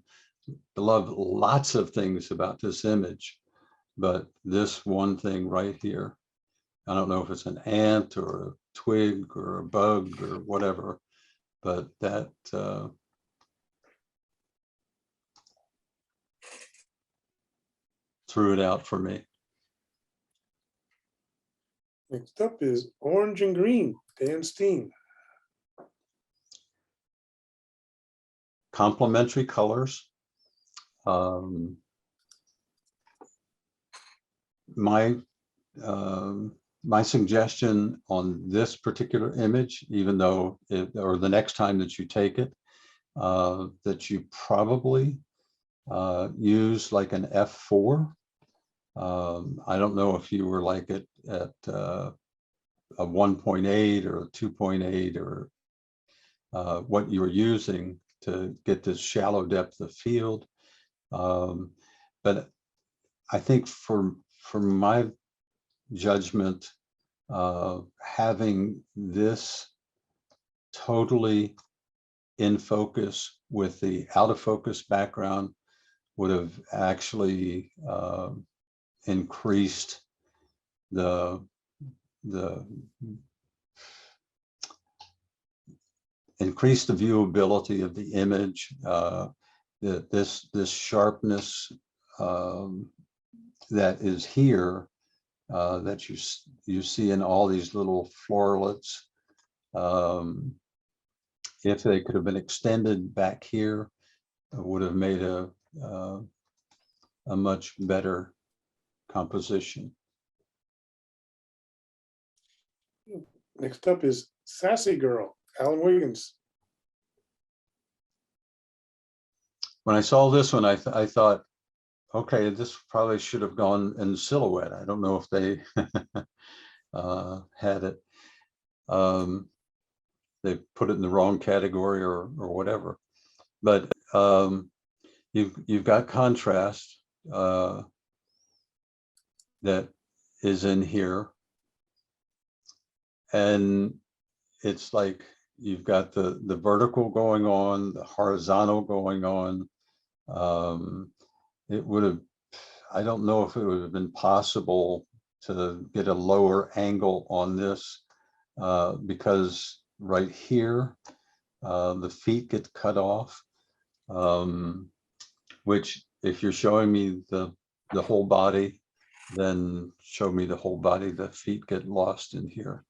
I love lots of things about this image, but this one thing right here, I don't know if it's an ant or a twig or a bug or whatever, but that threw it out for me. Next up is orange and green, Dan Steen. Complementary colors. My My suggestion on this particular image, even though, or the next time that you take it, that you probably use like an f4. I don't know if you were like at a 1.8 or a 2.8 or what you were using to get this shallow depth of field. But I think for my judgment, having this totally in focus with the out of focus background would have actually increased the viewability of the image. This sharpness that is here, that you see in all these little florlets, if they could have been extended back here, it would have made a much better composition. Next up is Sassy Girl, Alan Wiggins. When I saw this one, I thought, okay, this probably should have gone in silhouette. I don't know if they had it. They put it in the wrong category or whatever. But you've got contrast that is in here. And it's like you've got the vertical going on, the horizontal going on. It would have, I don't know if it would have been possible to get a lower angle on this because right here, the feet get cut off, which if you're showing me the whole body, then show me the whole body. The feet get lost in here.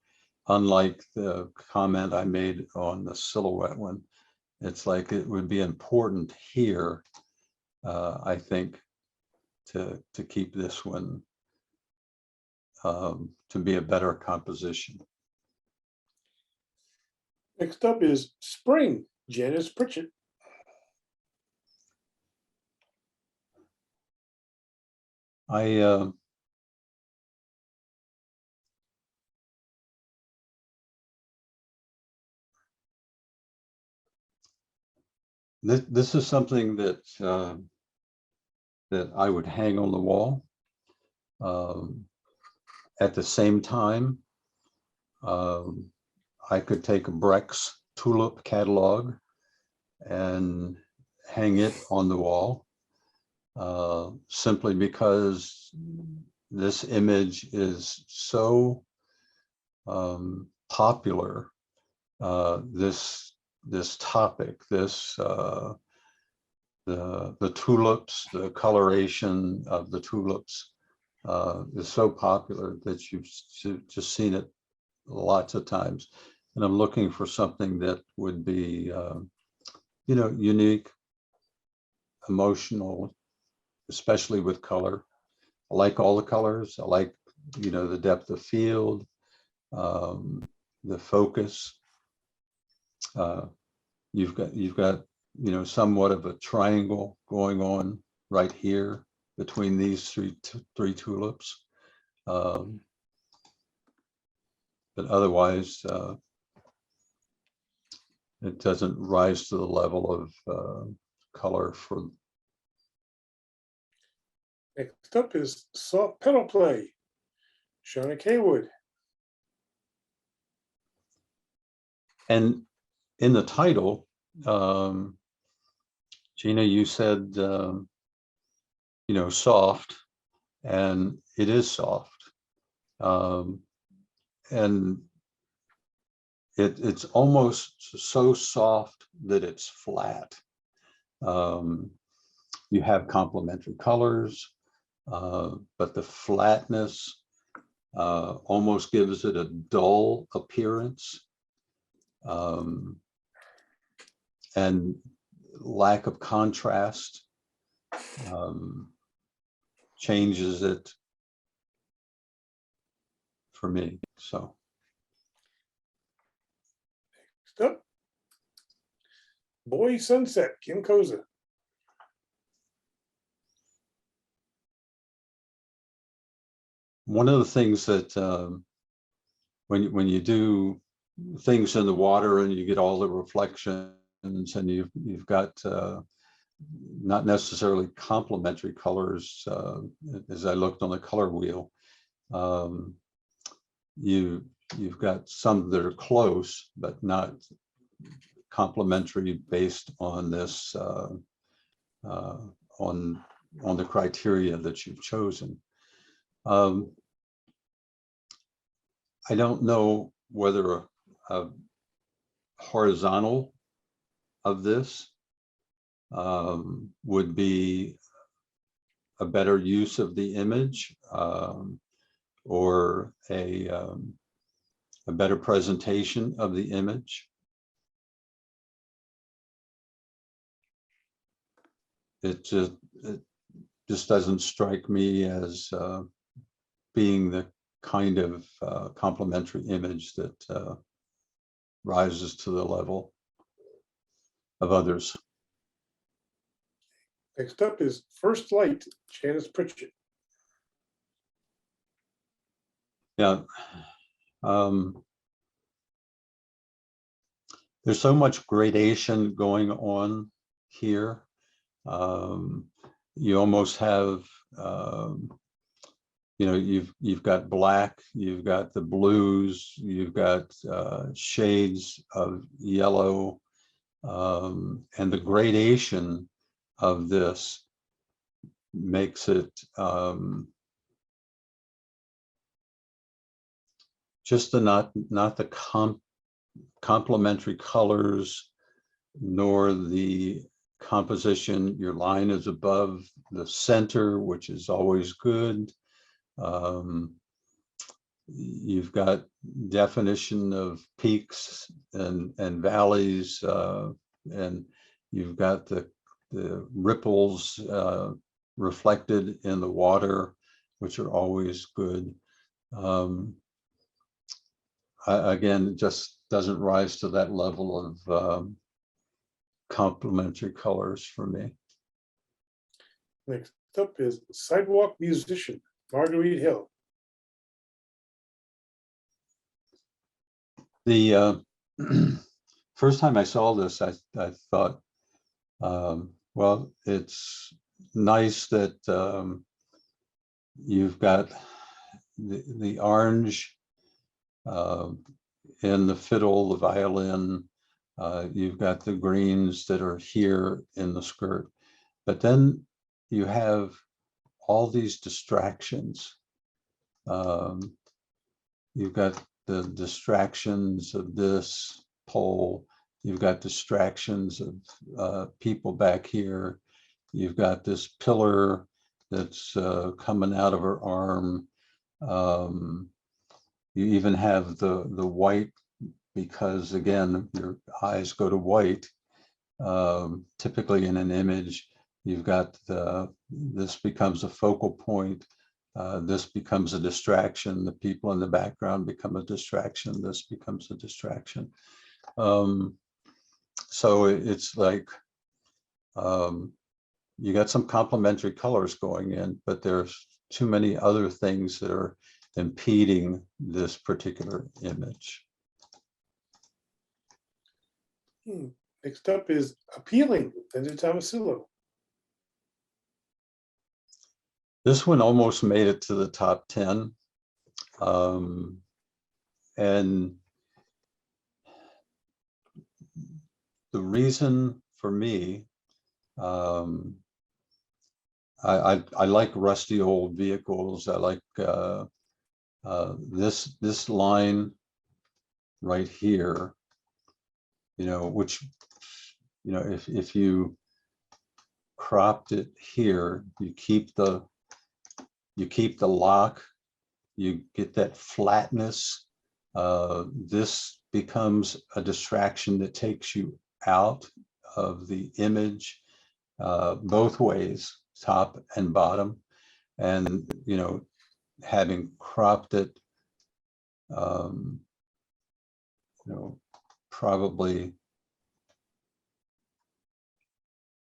Unlike the comment I made on the silhouette one, it's like it would be important here, I think, to keep this one to be a better composition. Next up is Spring, Janice Pritchett. This is something that that I would hang on the wall. At the same time, I could take a Brex tulip catalog and hang it on the wall, simply because this image is so popular. This topic, the tulips, the coloration of the tulips is so popular that you've just seen it lots of times. And I'm looking for something that would be, unique, emotional, especially with color. I like all the colors. I like, the depth of field, the focus. You've got somewhat of a triangle going on right here between these three tulips, but otherwise it doesn't rise to the level of color for. Next up is Soft Pedal Play, Shauna Kaywood. And in the title, Gina, you said, soft, and it is soft. And it's almost so soft that it's flat. You have complementary colors, but the flatness almost gives it a dull appearance. And lack of contrast changes it for me, so. Next up, Boy Sunset, Kim Koza. One of the things that when you do things in the water and you get all the reflections and you've got not necessarily complementary colors, as I looked on the color wheel, you've got some that are close but not complementary based on this on the criteria that you've chosen. I don't know whether a horizontal of this would be a better use of the image, or a better presentation of the image. It just doesn't strike me as being the kind of complementary image that rises to the level of others. Next up is First Light, Janice Pritchett. Yeah. There's so much gradation going on here. You almost have, you've got black, you've got the blues, you've got shades of yellow, and the gradation of this makes it just not the complementary colors, nor the composition. Your line is above the center, which is always good. You've got definition of peaks and valleys, and you've got the ripples reflected in the water, which are always good. Again, it just doesn't rise to that level of complementary colors for me. Next up is Sidewalk Musician, Marguerite Hill. The first time I saw this, I thought, well, it's nice that you've got the orange in the fiddle, the violin, you've got the greens that are here in the skirt, but then you have all these distractions. You've got the distractions of this pole, you've got distractions of people back here, you've got this pillar that's coming out of her arm. You even have the white, because again, your eyes go to white. Typically in an image, you've got this becomes a focal point. This becomes a distraction. The people in the background become a distraction. This becomes a distraction. So it's like you got some complementary colors going in, but there's too many other things that are impeding this particular image. Next up is Appealing, Linda Tomasillo. This one almost made it to the top 10. And the reason for me, I like rusty old vehicles. I like this line right here, which, if you cropped it here, you keep the lock, you get that flatness. This becomes a distraction that takes you out of the image both ways, top and bottom. And having cropped it um, you know, probably,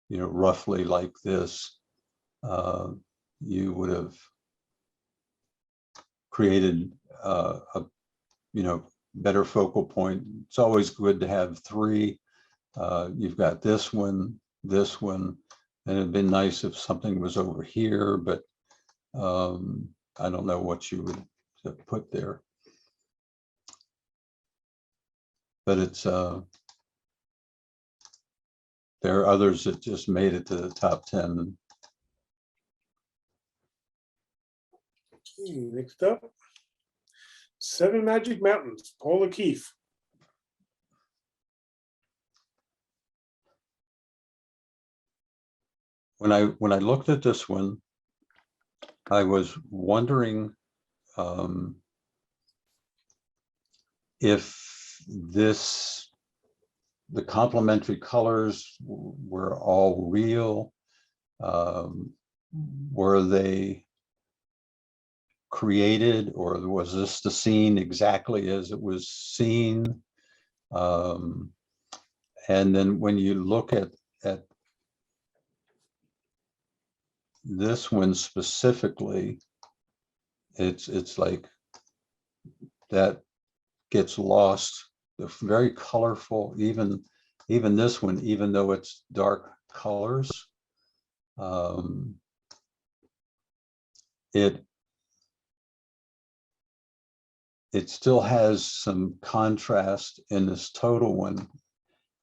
you know, roughly like this, you would have created a, you know, better focal point. It's always good to have three. You've got this one, and it'd been nice if something was over here, but I don't know what you would have put there. But it's, there are others that just made it to the top 10. Okay, next up, Seven Magic Mountains, Paul O'Keefe. When I looked at this one, I was wondering if the complementary colors were all real. Were they created, or was this the scene exactly as it was seen? And then when you look at this one specifically, it's like that gets lost. They're very colorful, even this one, even though it's dark colors. It still has some contrast in this total one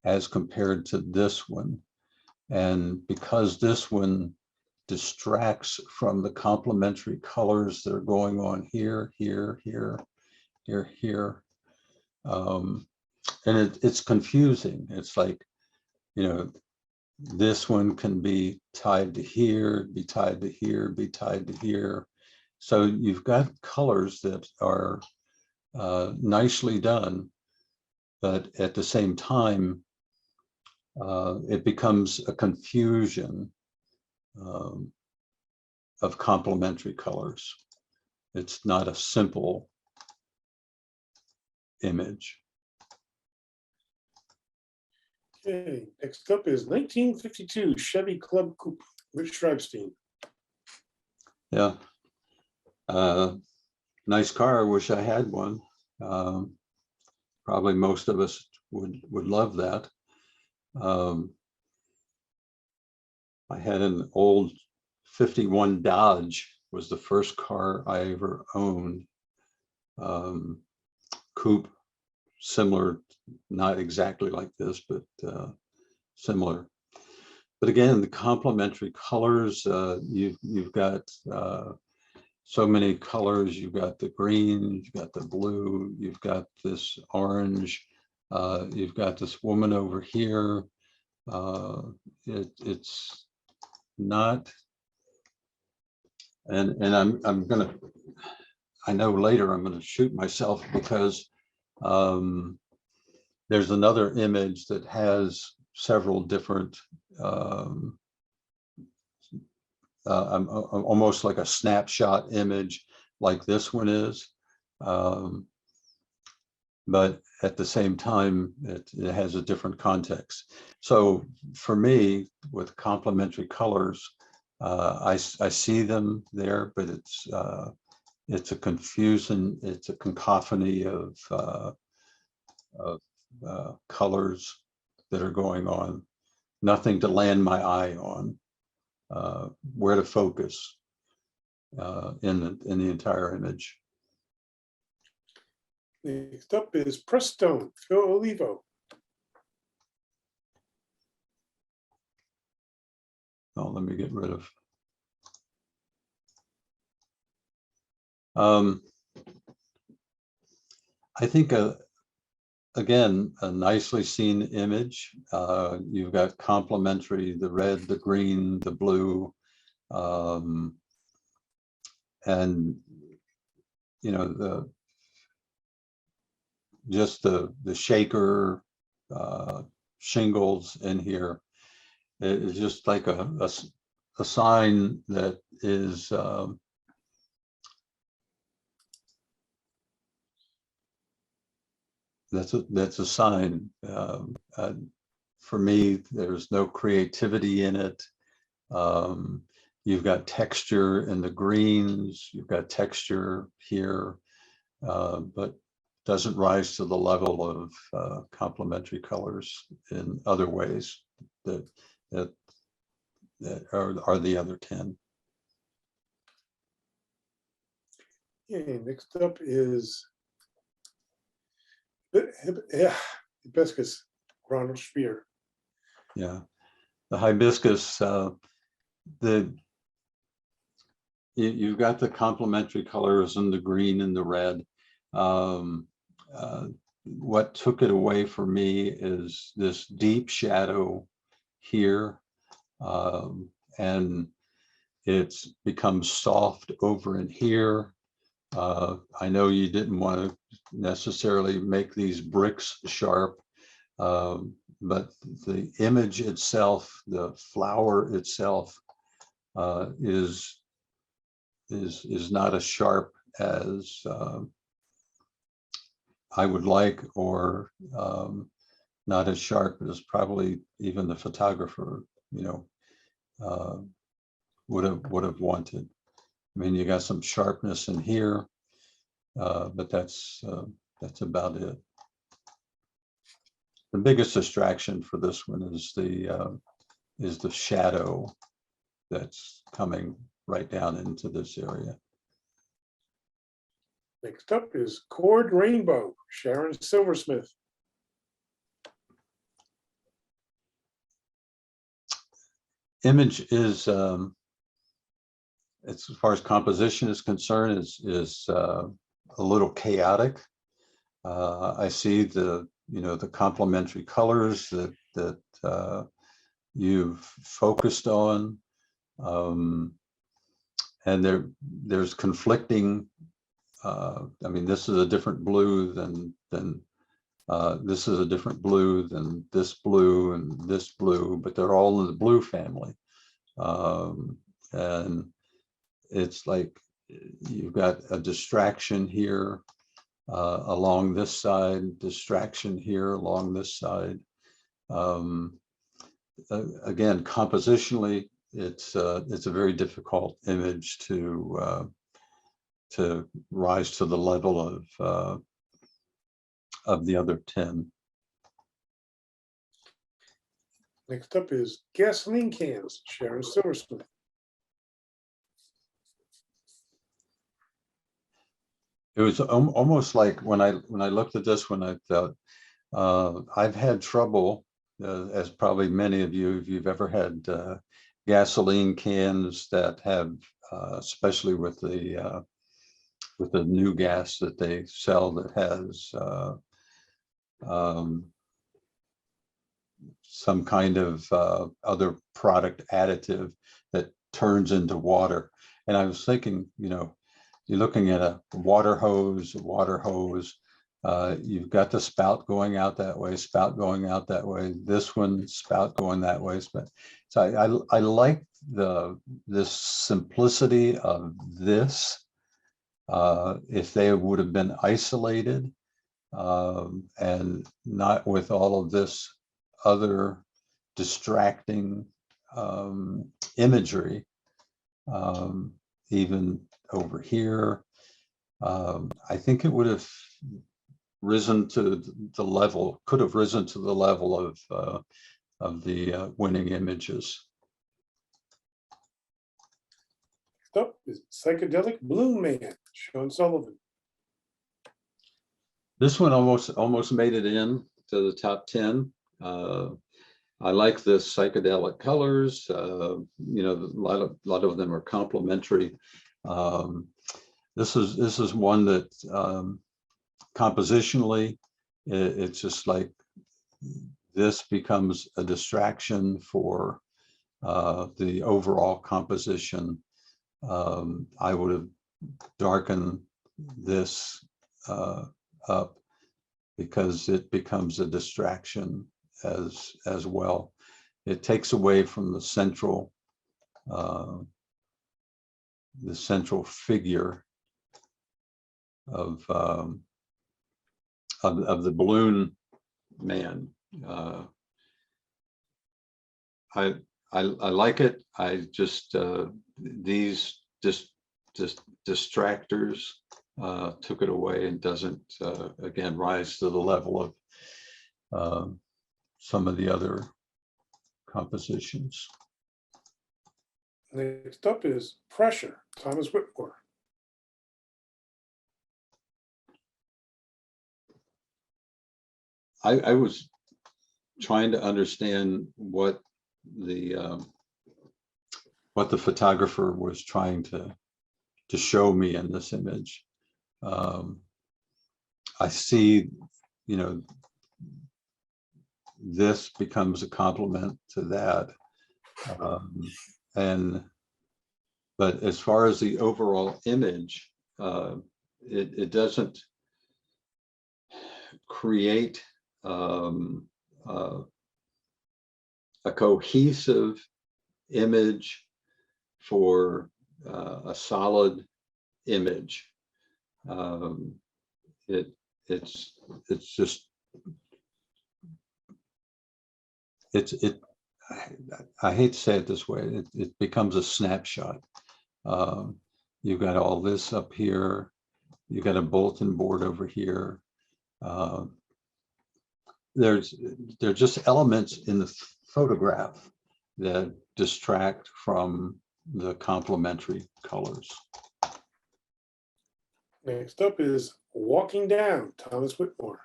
as compared to this one. And because this one distracts from the complementary colors that are going on here, here, here, here, here. And it's confusing. It's like, you know, this one can be tied to here, be tied to here, be tied to here. So you've got colors that are nicely done, but at the same time, it becomes a confusion of complementary colors. It's not a simple image. Okay, next up is 1952 Chevy Club Coupe, Rich Schreibstein. Yeah. Nice car. I wish I had one. Probably most of us would love that. I had an old 51 Dodge, was the first car I ever owned. Coupe, similar, not exactly like this, but similar. But again, the complementary colors, you've got so many colors. You've got the green, you've got the blue, you've got this orange, you've got this woman over here. It's not, and I'm gonna, I know later I'm gonna shoot myself because there's another image that has several different almost like a snapshot image like this one is. But at the same time, it has a different context. So for me, with complementary colors, I see them there, but it's a confusion, it's a cacophony of colors that are going on. Nothing to land my eye on. Where to focus in the entire image. Next up is Prestone, Phil Olivo. Oh, let me get rid of. I think again, a nicely seen image. You've got complementary, the red, the green, the blue, and you know, just the shaker shingles in here. It's just like a sign that is that's a sign. For me, there's no creativity in it. You've got texture in the greens, you've got texture here, but doesn't rise to the level of complementary colors in other ways that are the other 10. Okay, next up is hibiscus, Ronald Spear. Yeah, the hibiscus, you've got the complementary colors and the green and the red. What took it away for me is this deep shadow here, and it's become soft over in here. I know you didn't want to necessarily make these bricks sharp, but the image itself, the flower itself, is not as sharp as I would like, or not as sharp as probably even the photographer, would have wanted. I mean, you got some sharpness in here, but that's about it. The biggest distraction for this one is the shadow that's coming right down into this area. Next up is Cord Rainbow, Sharon Silversmith. Image is, as far as composition is concerned, is a little chaotic. I see the complementary colors that you've focused on, and there's conflicting. I mean, this is a different blue than this is a different blue than this blue and this blue, but they're all in the blue family. And it's like you've got a distraction here along this side, distraction here along this side. Again, compositionally, it's a very difficult image to rise to the level of the other 10. Next up is Gasoline Cans, Sharon Silversmith. It was almost like when I looked at this one, I thought, I've had trouble, as probably many of you, if you've ever had gasoline cans that have, especially with the new gas that they sell that has some kind of other product additive that turns into water. And I was thinking, you're looking at a water hose, you've got the spout going out that way, spout going out that way, this one spout going that way. So I like this simplicity of this. If they would have been isolated and not with all of this other distracting imagery, even over here, I think it would have risen to the level, could have risen to the level of the winning images. Next up is Psychedelic Balloon Man, Sean Sullivan. This one almost made it in to the top 10. I like the psychedelic colors. A lot of them are complementary. This is one that compositionally, it's just like this becomes a distraction for the overall composition. I would have darkened this up because it becomes a distraction as well. It takes away from the central figure of of the balloon man. I like it. I just these just distractors took it away and doesn't again rise to the level of some of the other compositions. Next up is Pressure, Thomas Whitmore. I was trying to understand what the photographer was trying to show me in this image. I see, you know, this becomes a complement to that. But as far as the overall image, it doesn't create a cohesive image for a solid image. It's just I hate to say it this way, it becomes a snapshot. You've got all this up here, you've got a bulletin board over here. There are just elements in the photograph that distract from the complementary colors. Next up is Walking Down, Thomas Whitmore.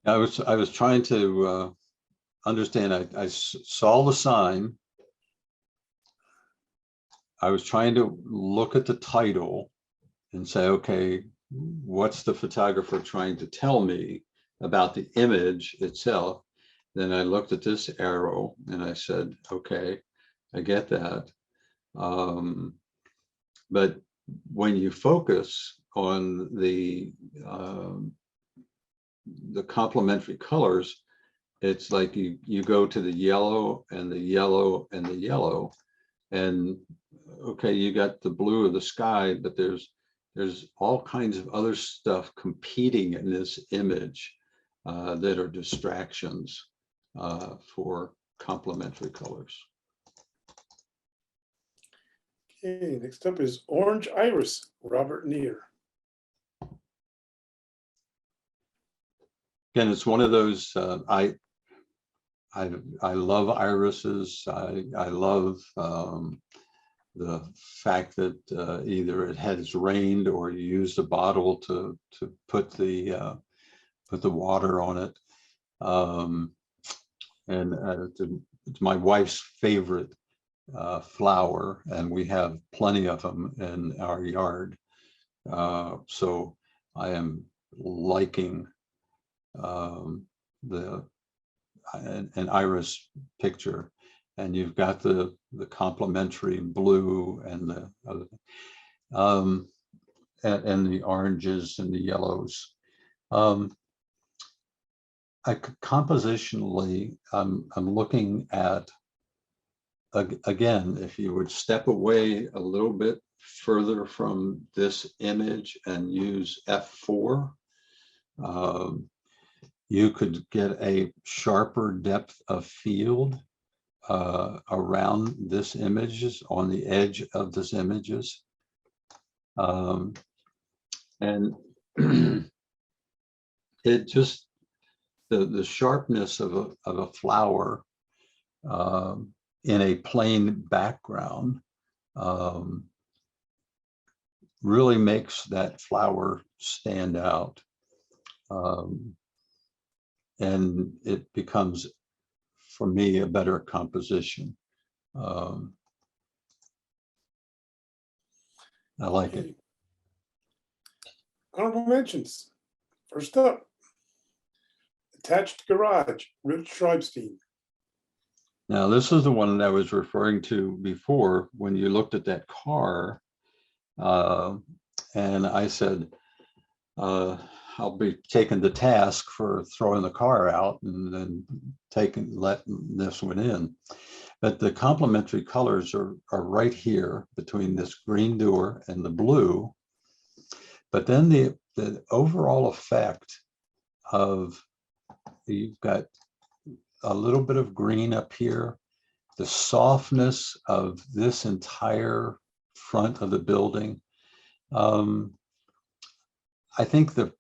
I was trying to understand. I saw the sign. I was trying to look at the title and say, okay, what's the photographer trying to tell me about the image itself? Then I looked at this arrow and I said, okay, I get that. But when you focus on the complementary colors, it's like you go to the yellow and the yellow and the yellow, and okay, you got the blue of the sky, but there's all kinds of other stuff competing in this image that are distractions for complementary colors. Okay, next up is Orange Iris, Robert Neer. Again, it's one of those, I love irises. I love the fact that either it has rained or you used a bottle to put the water on it. And it's my wife's favorite flower, and we have plenty of them in our yard. So I am liking an iris picture, and you've got the complementary blue and the oranges and the yellows. Compositionally, I'm looking at, again, if you would step away a little bit further from this image and use F4, you could get a sharper depth of field around this images, on the edge of this images. And it just, the sharpness of a flower in a plain background really makes that flower stand out. And it becomes, for me, a better composition. I like it. Honorable mentions. First up, Attached Garage, Rich Schreibstein. Now, this is the one that I was referring to before when you looked at that car. And I said, I'll be taken to task for throwing the car out and then letting this one in. But the complementary colors are right here between this green door and the blue. But then the overall effect of, you've got a little bit of green up here, the softness of this entire front of the building. I think the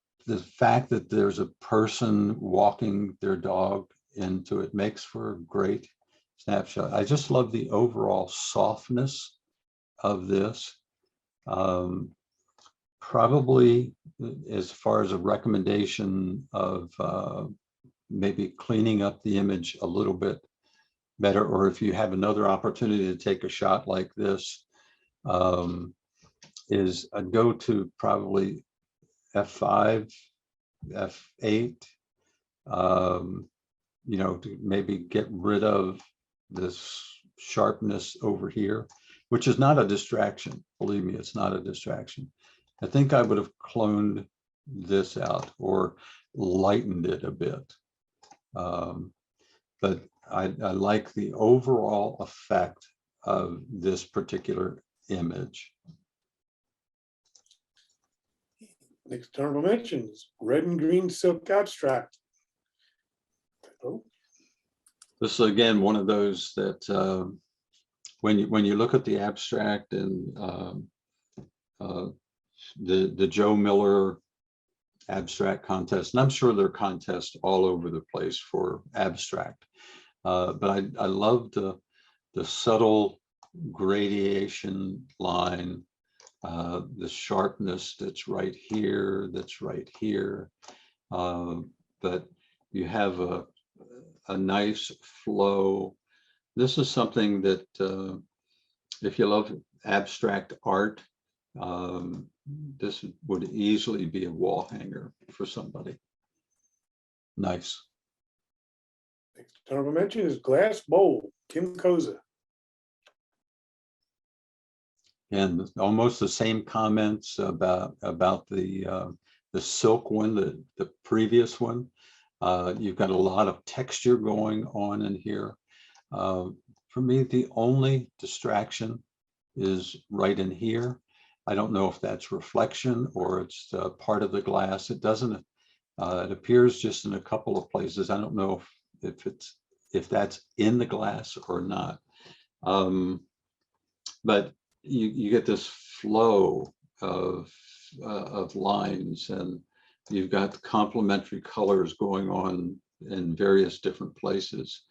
fact that there's a person walking their dog into it makes for a great snapshot. I just love the overall softness of this. Probably as far as a recommendation of maybe cleaning up the image a little bit better, or if you have another opportunity to take a shot like this, is I'd go to probably F5, F8, you know, to maybe get rid of this sharpness over here, which is not a distraction. Believe me, it's not a distraction. I think I would have cloned this out or lightened it a bit. But I like the overall effect of this particular image. Next honorable mentions, red and green silk abstract. Oh, This is again one of those that when you look at the abstract and the Joe Miller abstract contest, and I'm sure there are contests all over the place for abstract, but I love the subtle gradation line, the sharpness that's right here, but you have a nice flow. This is something that if you love abstract art, this would easily be a wall hanger for somebody. Nice. next honorable mention is glass bowl, Kim Koza. And almost the same comments about the silk one, the previous one. You've got a lot of texture going on in here. For me, the only distraction is right in here. I don't know if that's reflection or it's part of the glass. It doesn't, it appears just in a couple of places. I don't know if that's in the glass or not. But you get this flow of lines, and you've got complementary colors going on in various different places.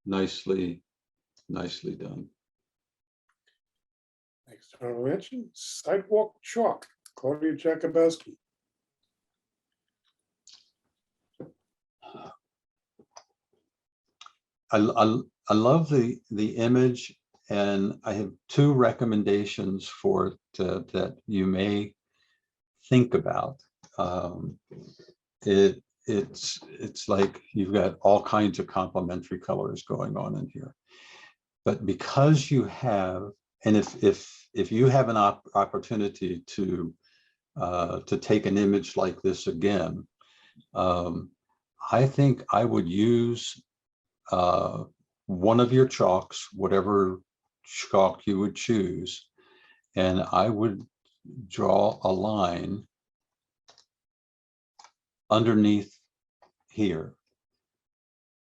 Nicely done. Next honorable mention, sidewalk chalk, Claudia Jakubowski. I love the image, and I have two recommendations for it that you may think about. It's like you've got all kinds of complementary colors going on in here, but because you have, and if you have an opportunity to take an image like this again, I think I would use one of your chalks, whatever chalk you would choose, and I would draw a line underneath here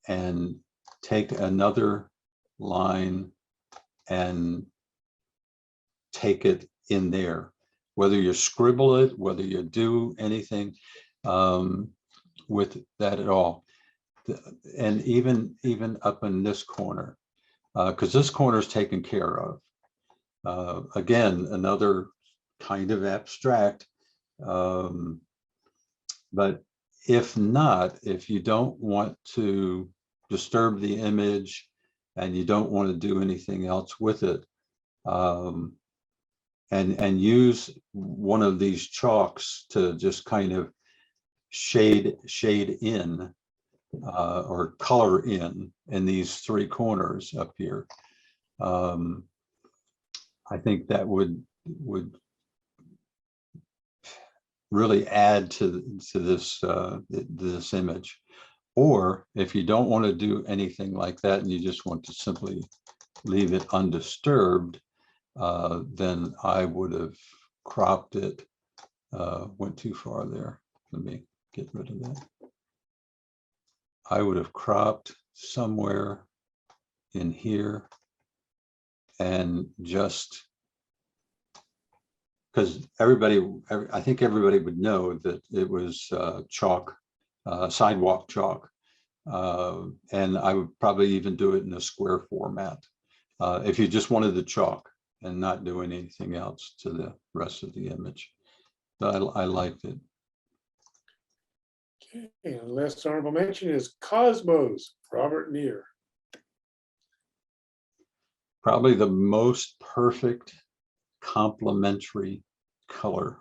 and take another line and take it in there, whether you scribble it, whether you do anything with that at all. And even up in this corner, because this corner is taken care of. Again, another kind of abstract, but if not, if you don't want to disturb the image and you don't want to do anything else with it, and use one of these chalks to just kind of shade in or color in these three corners up here, I think that would really add to this image. Or if you don't want to do anything like that and you just want to simply leave it undisturbed, then I would have cropped it, went too far there. Let me get rid of that. I would have cropped somewhere in here and just because I think everybody would know that it was chalk, sidewalk chalk. And I would probably even do it in a square format. If you just wanted the chalk and not doing anything else to the rest of the image. I liked it. Okay, and the last honorable mention is Cosmos, Robert Neer. Probably the most perfect complementary color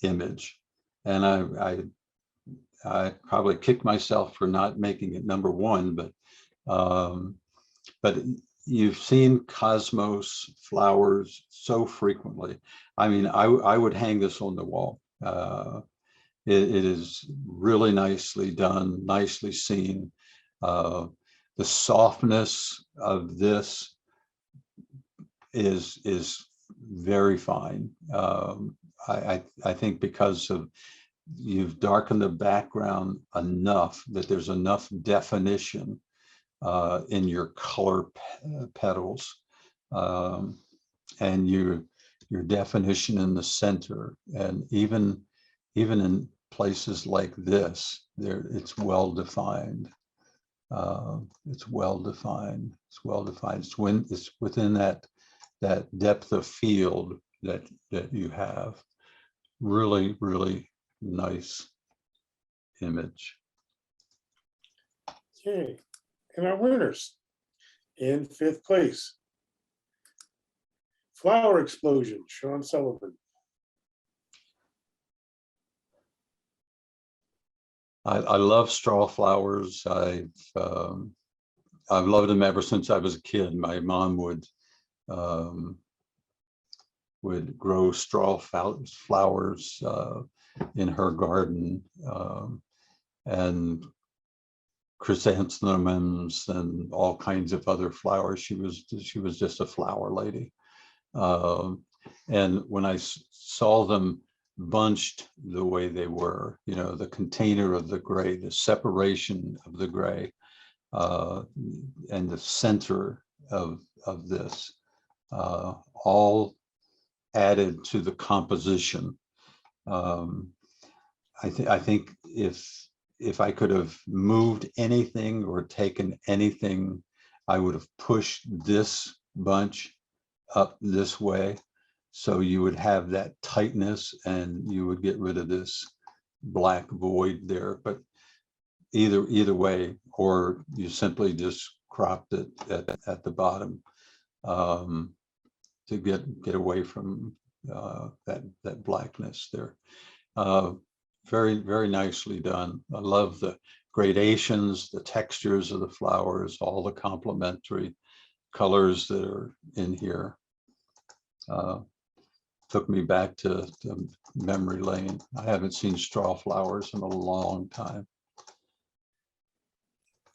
image. And I probably kicked myself for not making it number one, but you've seen Cosmos flowers so frequently. I mean, I would hang this on the wall. It is really nicely done, nicely seen. The softness of this is very fine. I think because of you've darkened the background enough that there's enough definition in your color petals, and your definition in the center, and even in places like this, it's well defined. It's well defined. It's well defined. It's within that depth of field that you have. Really, really nice image. Okay, and our winners in 5th place. Flower Explosion, Sean Sullivan. I love straw flowers. I've loved them ever since I was a kid. My mom would grow straw flowers in her garden, and chrysanthemums and all kinds of other flowers. She was just a flower lady. And when I saw them bunched the way they were, you know, the container of the gray, the separation of the gray, and the center of this, all added to the composition. I think if I could have moved anything or taken anything, I would have pushed this bunch up this way, so you would have that tightness and you would get rid of this black void there. But either way, or you simply just cropped it at the bottom, to get away from that blackness there. Very, very nicely done. I love the gradations, the textures of the flowers, all the complementary colors that are in here. Took me back to memory lane. I haven't seen straw flowers in a long time.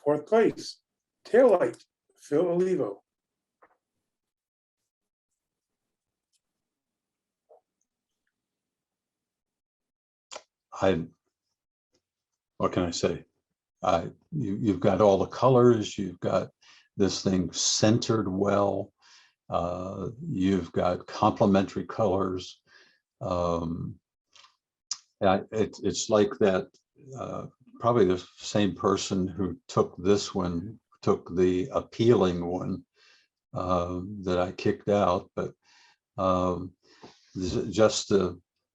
4th place, Tail Light, Phil Olivo. What can I say? You've got all the colors, you've got this thing centered well, you've got complementary colors. It's like that, probably the same person who took this one, took the appealing one that I kicked out, but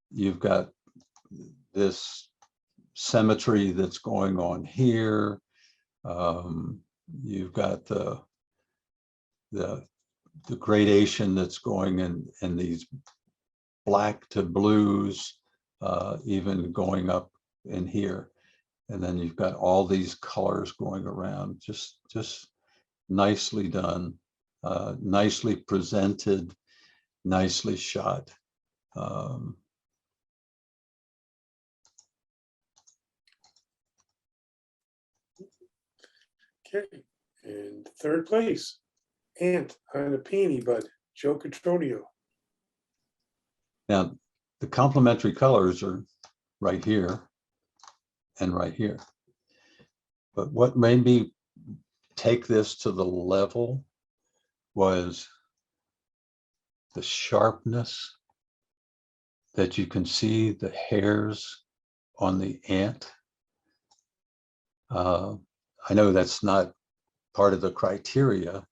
you've got this symmetry that's going on here. You've got the gradation that's going in these black to blues, even going up in here. And then you've got all these colors going around, just nicely done, nicely presented, nicely shot. Okay, and 3rd place, Ant on a Peony Bud, Joe Catronio. Now, the complementary colors are right here and right here. But what made me take this to the level was the sharpness that you can see the hairs on the ant. I know that's not part of the criteria,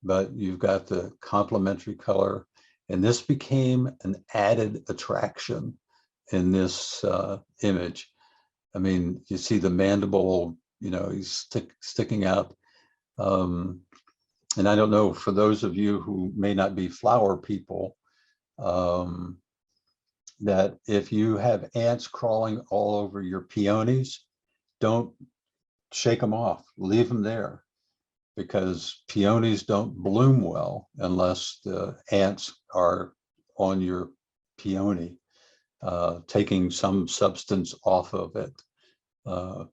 but you've got the complementary color, and this became an added attraction in this image. I mean, you see the mandible, you know, he's sticking out. And I don't know, for those of you who may not be flower people, that if you have ants crawling all over your peonies, don't shake them off, leave them there, because peonies don't bloom well unless the ants are on your peony, taking some substance off of it. But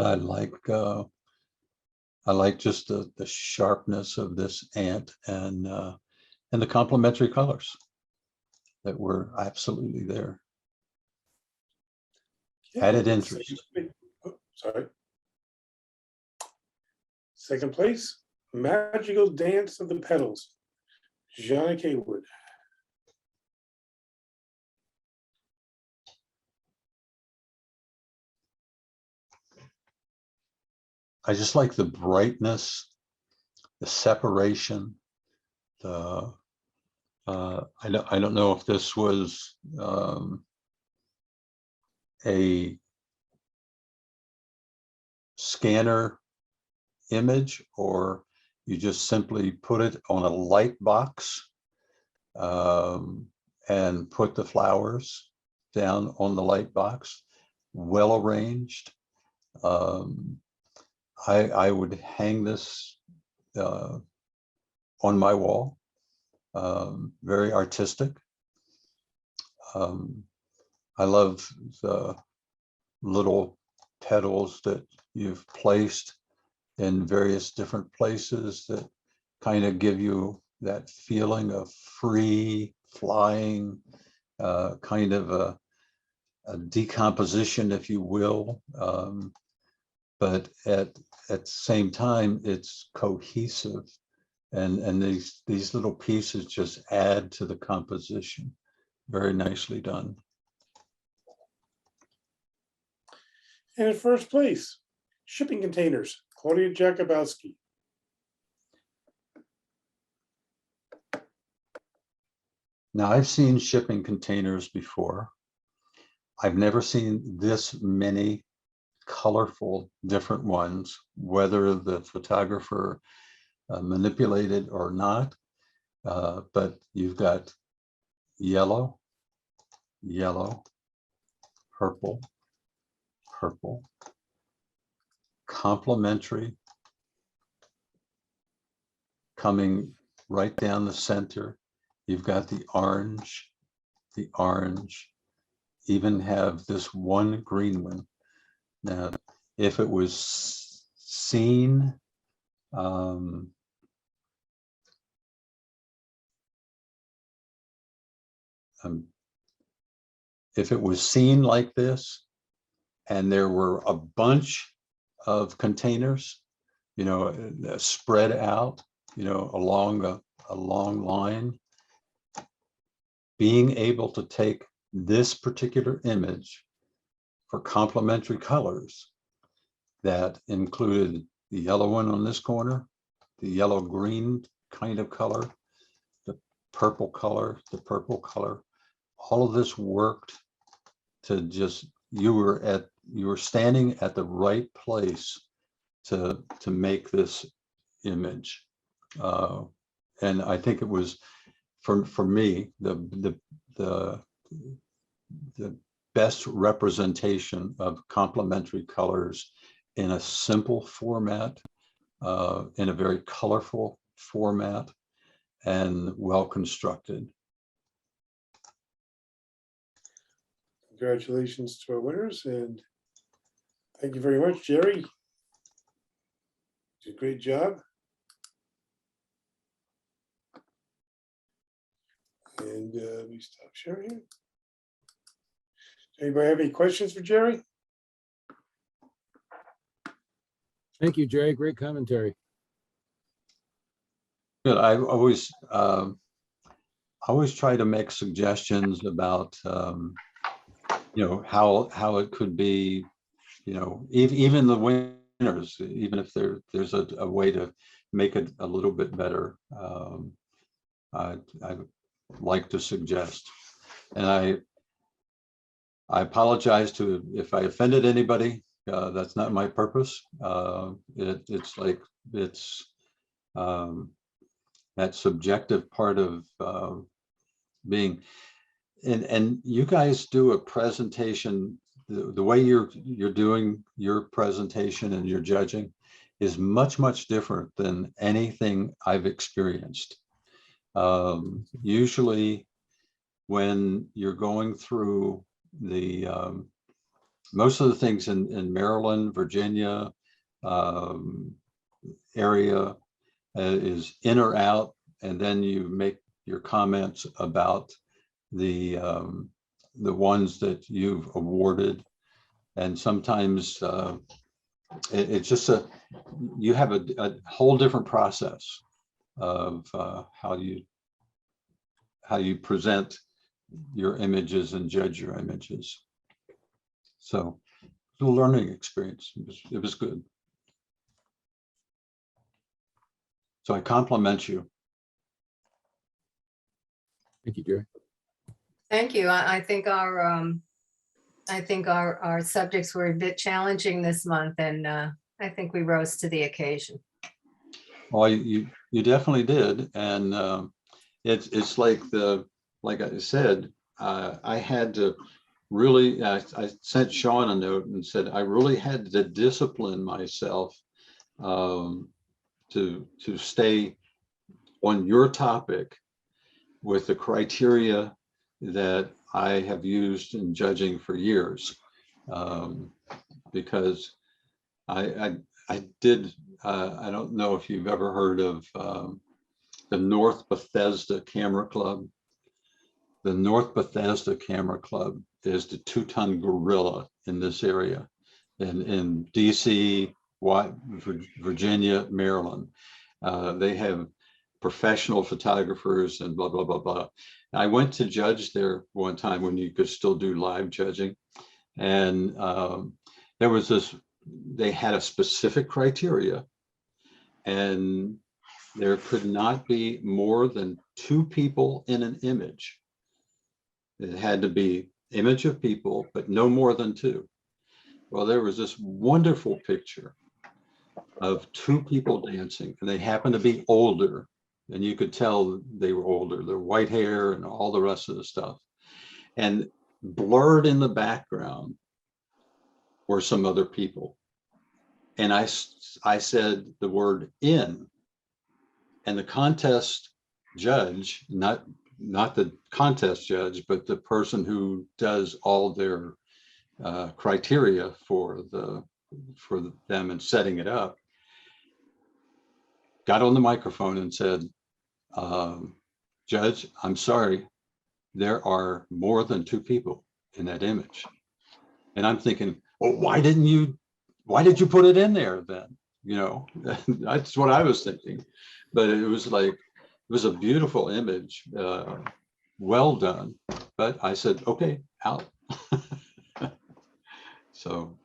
I like just the sharpness of this ant and the complementary colors that were absolutely there. Added interest. Oh, sorry. Second place, Magical Dance of the Petals, Jonna Haywood. I just like the brightness, the separation, the I don't know if this was a scanner image or you just simply put it on a light box and put the flowers down on the light box, well arranged. I would hang this on my wall. Very artistic. I love the little petals that you've placed in various different places that kind of give you that feeling of free flying, kind of a decomposition, if you will. But at the same time, it's cohesive. And these little pieces just add to the composition. Very nicely done. And in first place, Shipping Containers, Claudia Jakubowski. Now, I've seen shipping containers before. I've never seen this many colorful different ones, whether the photographer manipulated or not, but you've got yellow, yellow, purple, purple, complementary, coming right down the center. You've got the orange, even have this one green one. Now, if it was seen, if it was seen like this, and there were a bunch of containers, you know, spread out, you know, along a long line, being able to take this particular image for complementary colors that included the yellow one on this corner, the yellow green kind of color, the purple color, all of this worked to just, you were standing at the right place to make this image. And I think it was, for me, the best representation of complementary colors in a simple format, in a very colorful format, and well constructed. Congratulations to our winners, and thank you very much, Jerry. You did a great job. And And let me stop sharing here. Anybody have any questions for Jerry? Thank you, Jerry. Great commentary. Good. I always try to make suggestions about, how it could be, even the winners, even if there's a way to make it a little bit better. I like to suggest, and I apologize if I offended anybody. That's not my purpose. It's that subjective part of being, and you guys do a presentation, the way you're doing your presentation and your judging is much different than anything I've experienced. Usually when you're going through the most of the things in Maryland, Virginia area is in or out, and then you make your comments about the ones that you've awarded, and sometimes it's just you have a whole different process of how you present your images and judge your images. So it's a learning experience. It was good. So I compliment you. Thank you, Jerry. Thank you. I think our subjects were a bit challenging this month, and I think we rose to the occasion. Well, you definitely did, and it's like I said, I had to really. I sent Sean a note and said I really had to discipline myself to stay on your topic with the criteria that I have used in judging for years, because I did. I don't know if you've ever heard of the North Bethesda Camera Club. The North Bethesda Camera Club is the two-ton gorilla in this area, in DC, Virginia, Maryland. They have professional photographers and blah, blah, blah, blah. I went to judge there one time when you could still do live judging. And there was they had a specific criteria, and there could not be more than 2 people in an image. It had to be image of people, but no more than 2. Well, there was this wonderful picture of 2 people dancing, and they happened to be older, and you could tell they were older. Their white hair and all the rest of the stuff. And blurred in the background were some other people. And I said the word "in," and the contest judge, not the contest judge, but the person who does all their criteria for them and setting it up, got on the microphone and said, "Judge, I'm sorry, there are more than 2 people in that image." And I'm thinking, well, why did you put it in there then? That's what I was thinking. But it was a beautiful image, well done. But I said, okay, out. So.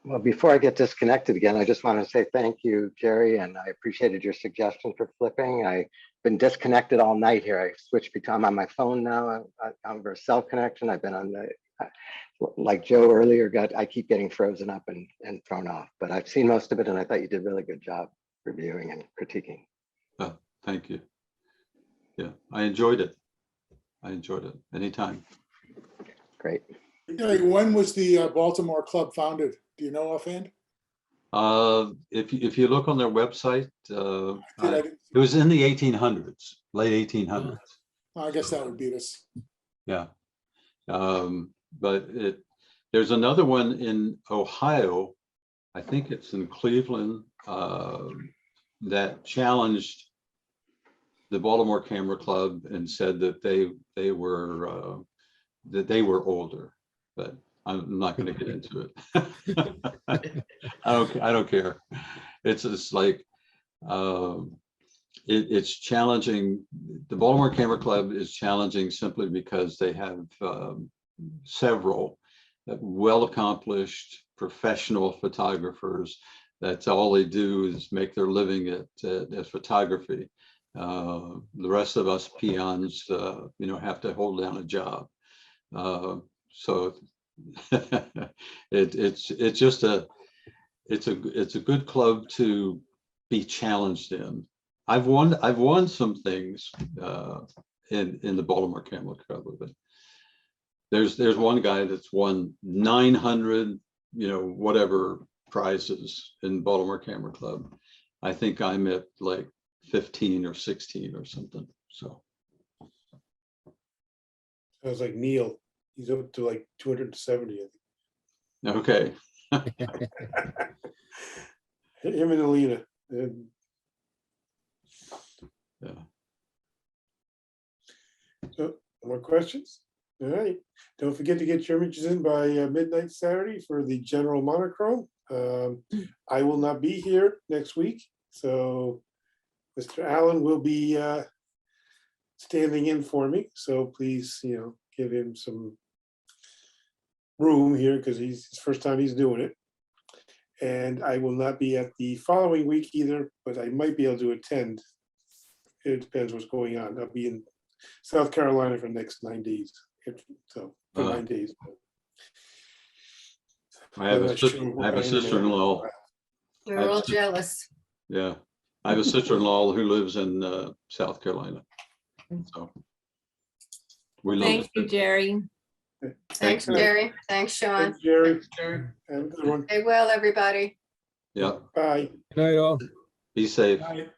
Well, before I get disconnected again, I just want to say thank you, Jerry, and I appreciated your suggestion for flipping. I've been disconnected all night here. I switched between, I'm on my phone now, over cell connection. I've been on like Joe earlier, I keep getting frozen up and thrown off, but I've seen most of it, and I thought you did a really good job reviewing and critiquing. Oh, thank you. Yeah, I enjoyed it. Anytime. Great. When was the Baltimore Club founded? Do you know offhand? If you look on their website, it was in the 1800s, late 1800s. I guess that would beat us. Yeah. But there's another one in Ohio, I think it's in Cleveland, that challenged the Baltimore Camera Club and said that they were older, but I'm not going to get into it. I don't care. It's just like it's challenging. The Baltimore Camera Club is challenging simply because they have several well-accomplished professional photographers. That's all they do is make their living at photography. The rest of us peons, have to hold down a job. So it's just it's a good club to be challenged in. I've won some things in the Baltimore Camera Club, but there's one guy that's won 900 whatever prizes in Baltimore Camera Club. I think I'm at like 15 or 16 or something. So Sounds like Neil. He's up to like 270. I okay. think. Him and Alina. And Yeah. so, more questions? All right. Don't forget to get your images in by midnight Saturday for the general monochrome. I will not be here next week, so Mr. Allen will be standing in for me. So please, give him some room here because it's his first time he's doing it. And I will not be at the following week either, but I might be able to attend. It depends what's going on. I'll be in South Carolina for the next 9 days. So for 9 days. I have I'm a not sure sister, what I have a kind of- sister-in-law. We're all jealous. Yeah, I have a sister-in-law who lives in South Carolina. So we love Thank you, Jerry. Thanks, you. Jerry. Thanks, Sean. Thanks, Jerry. Have a good one. Stay well, everybody. Yeah, Bye. Good night, all. be safe. Night.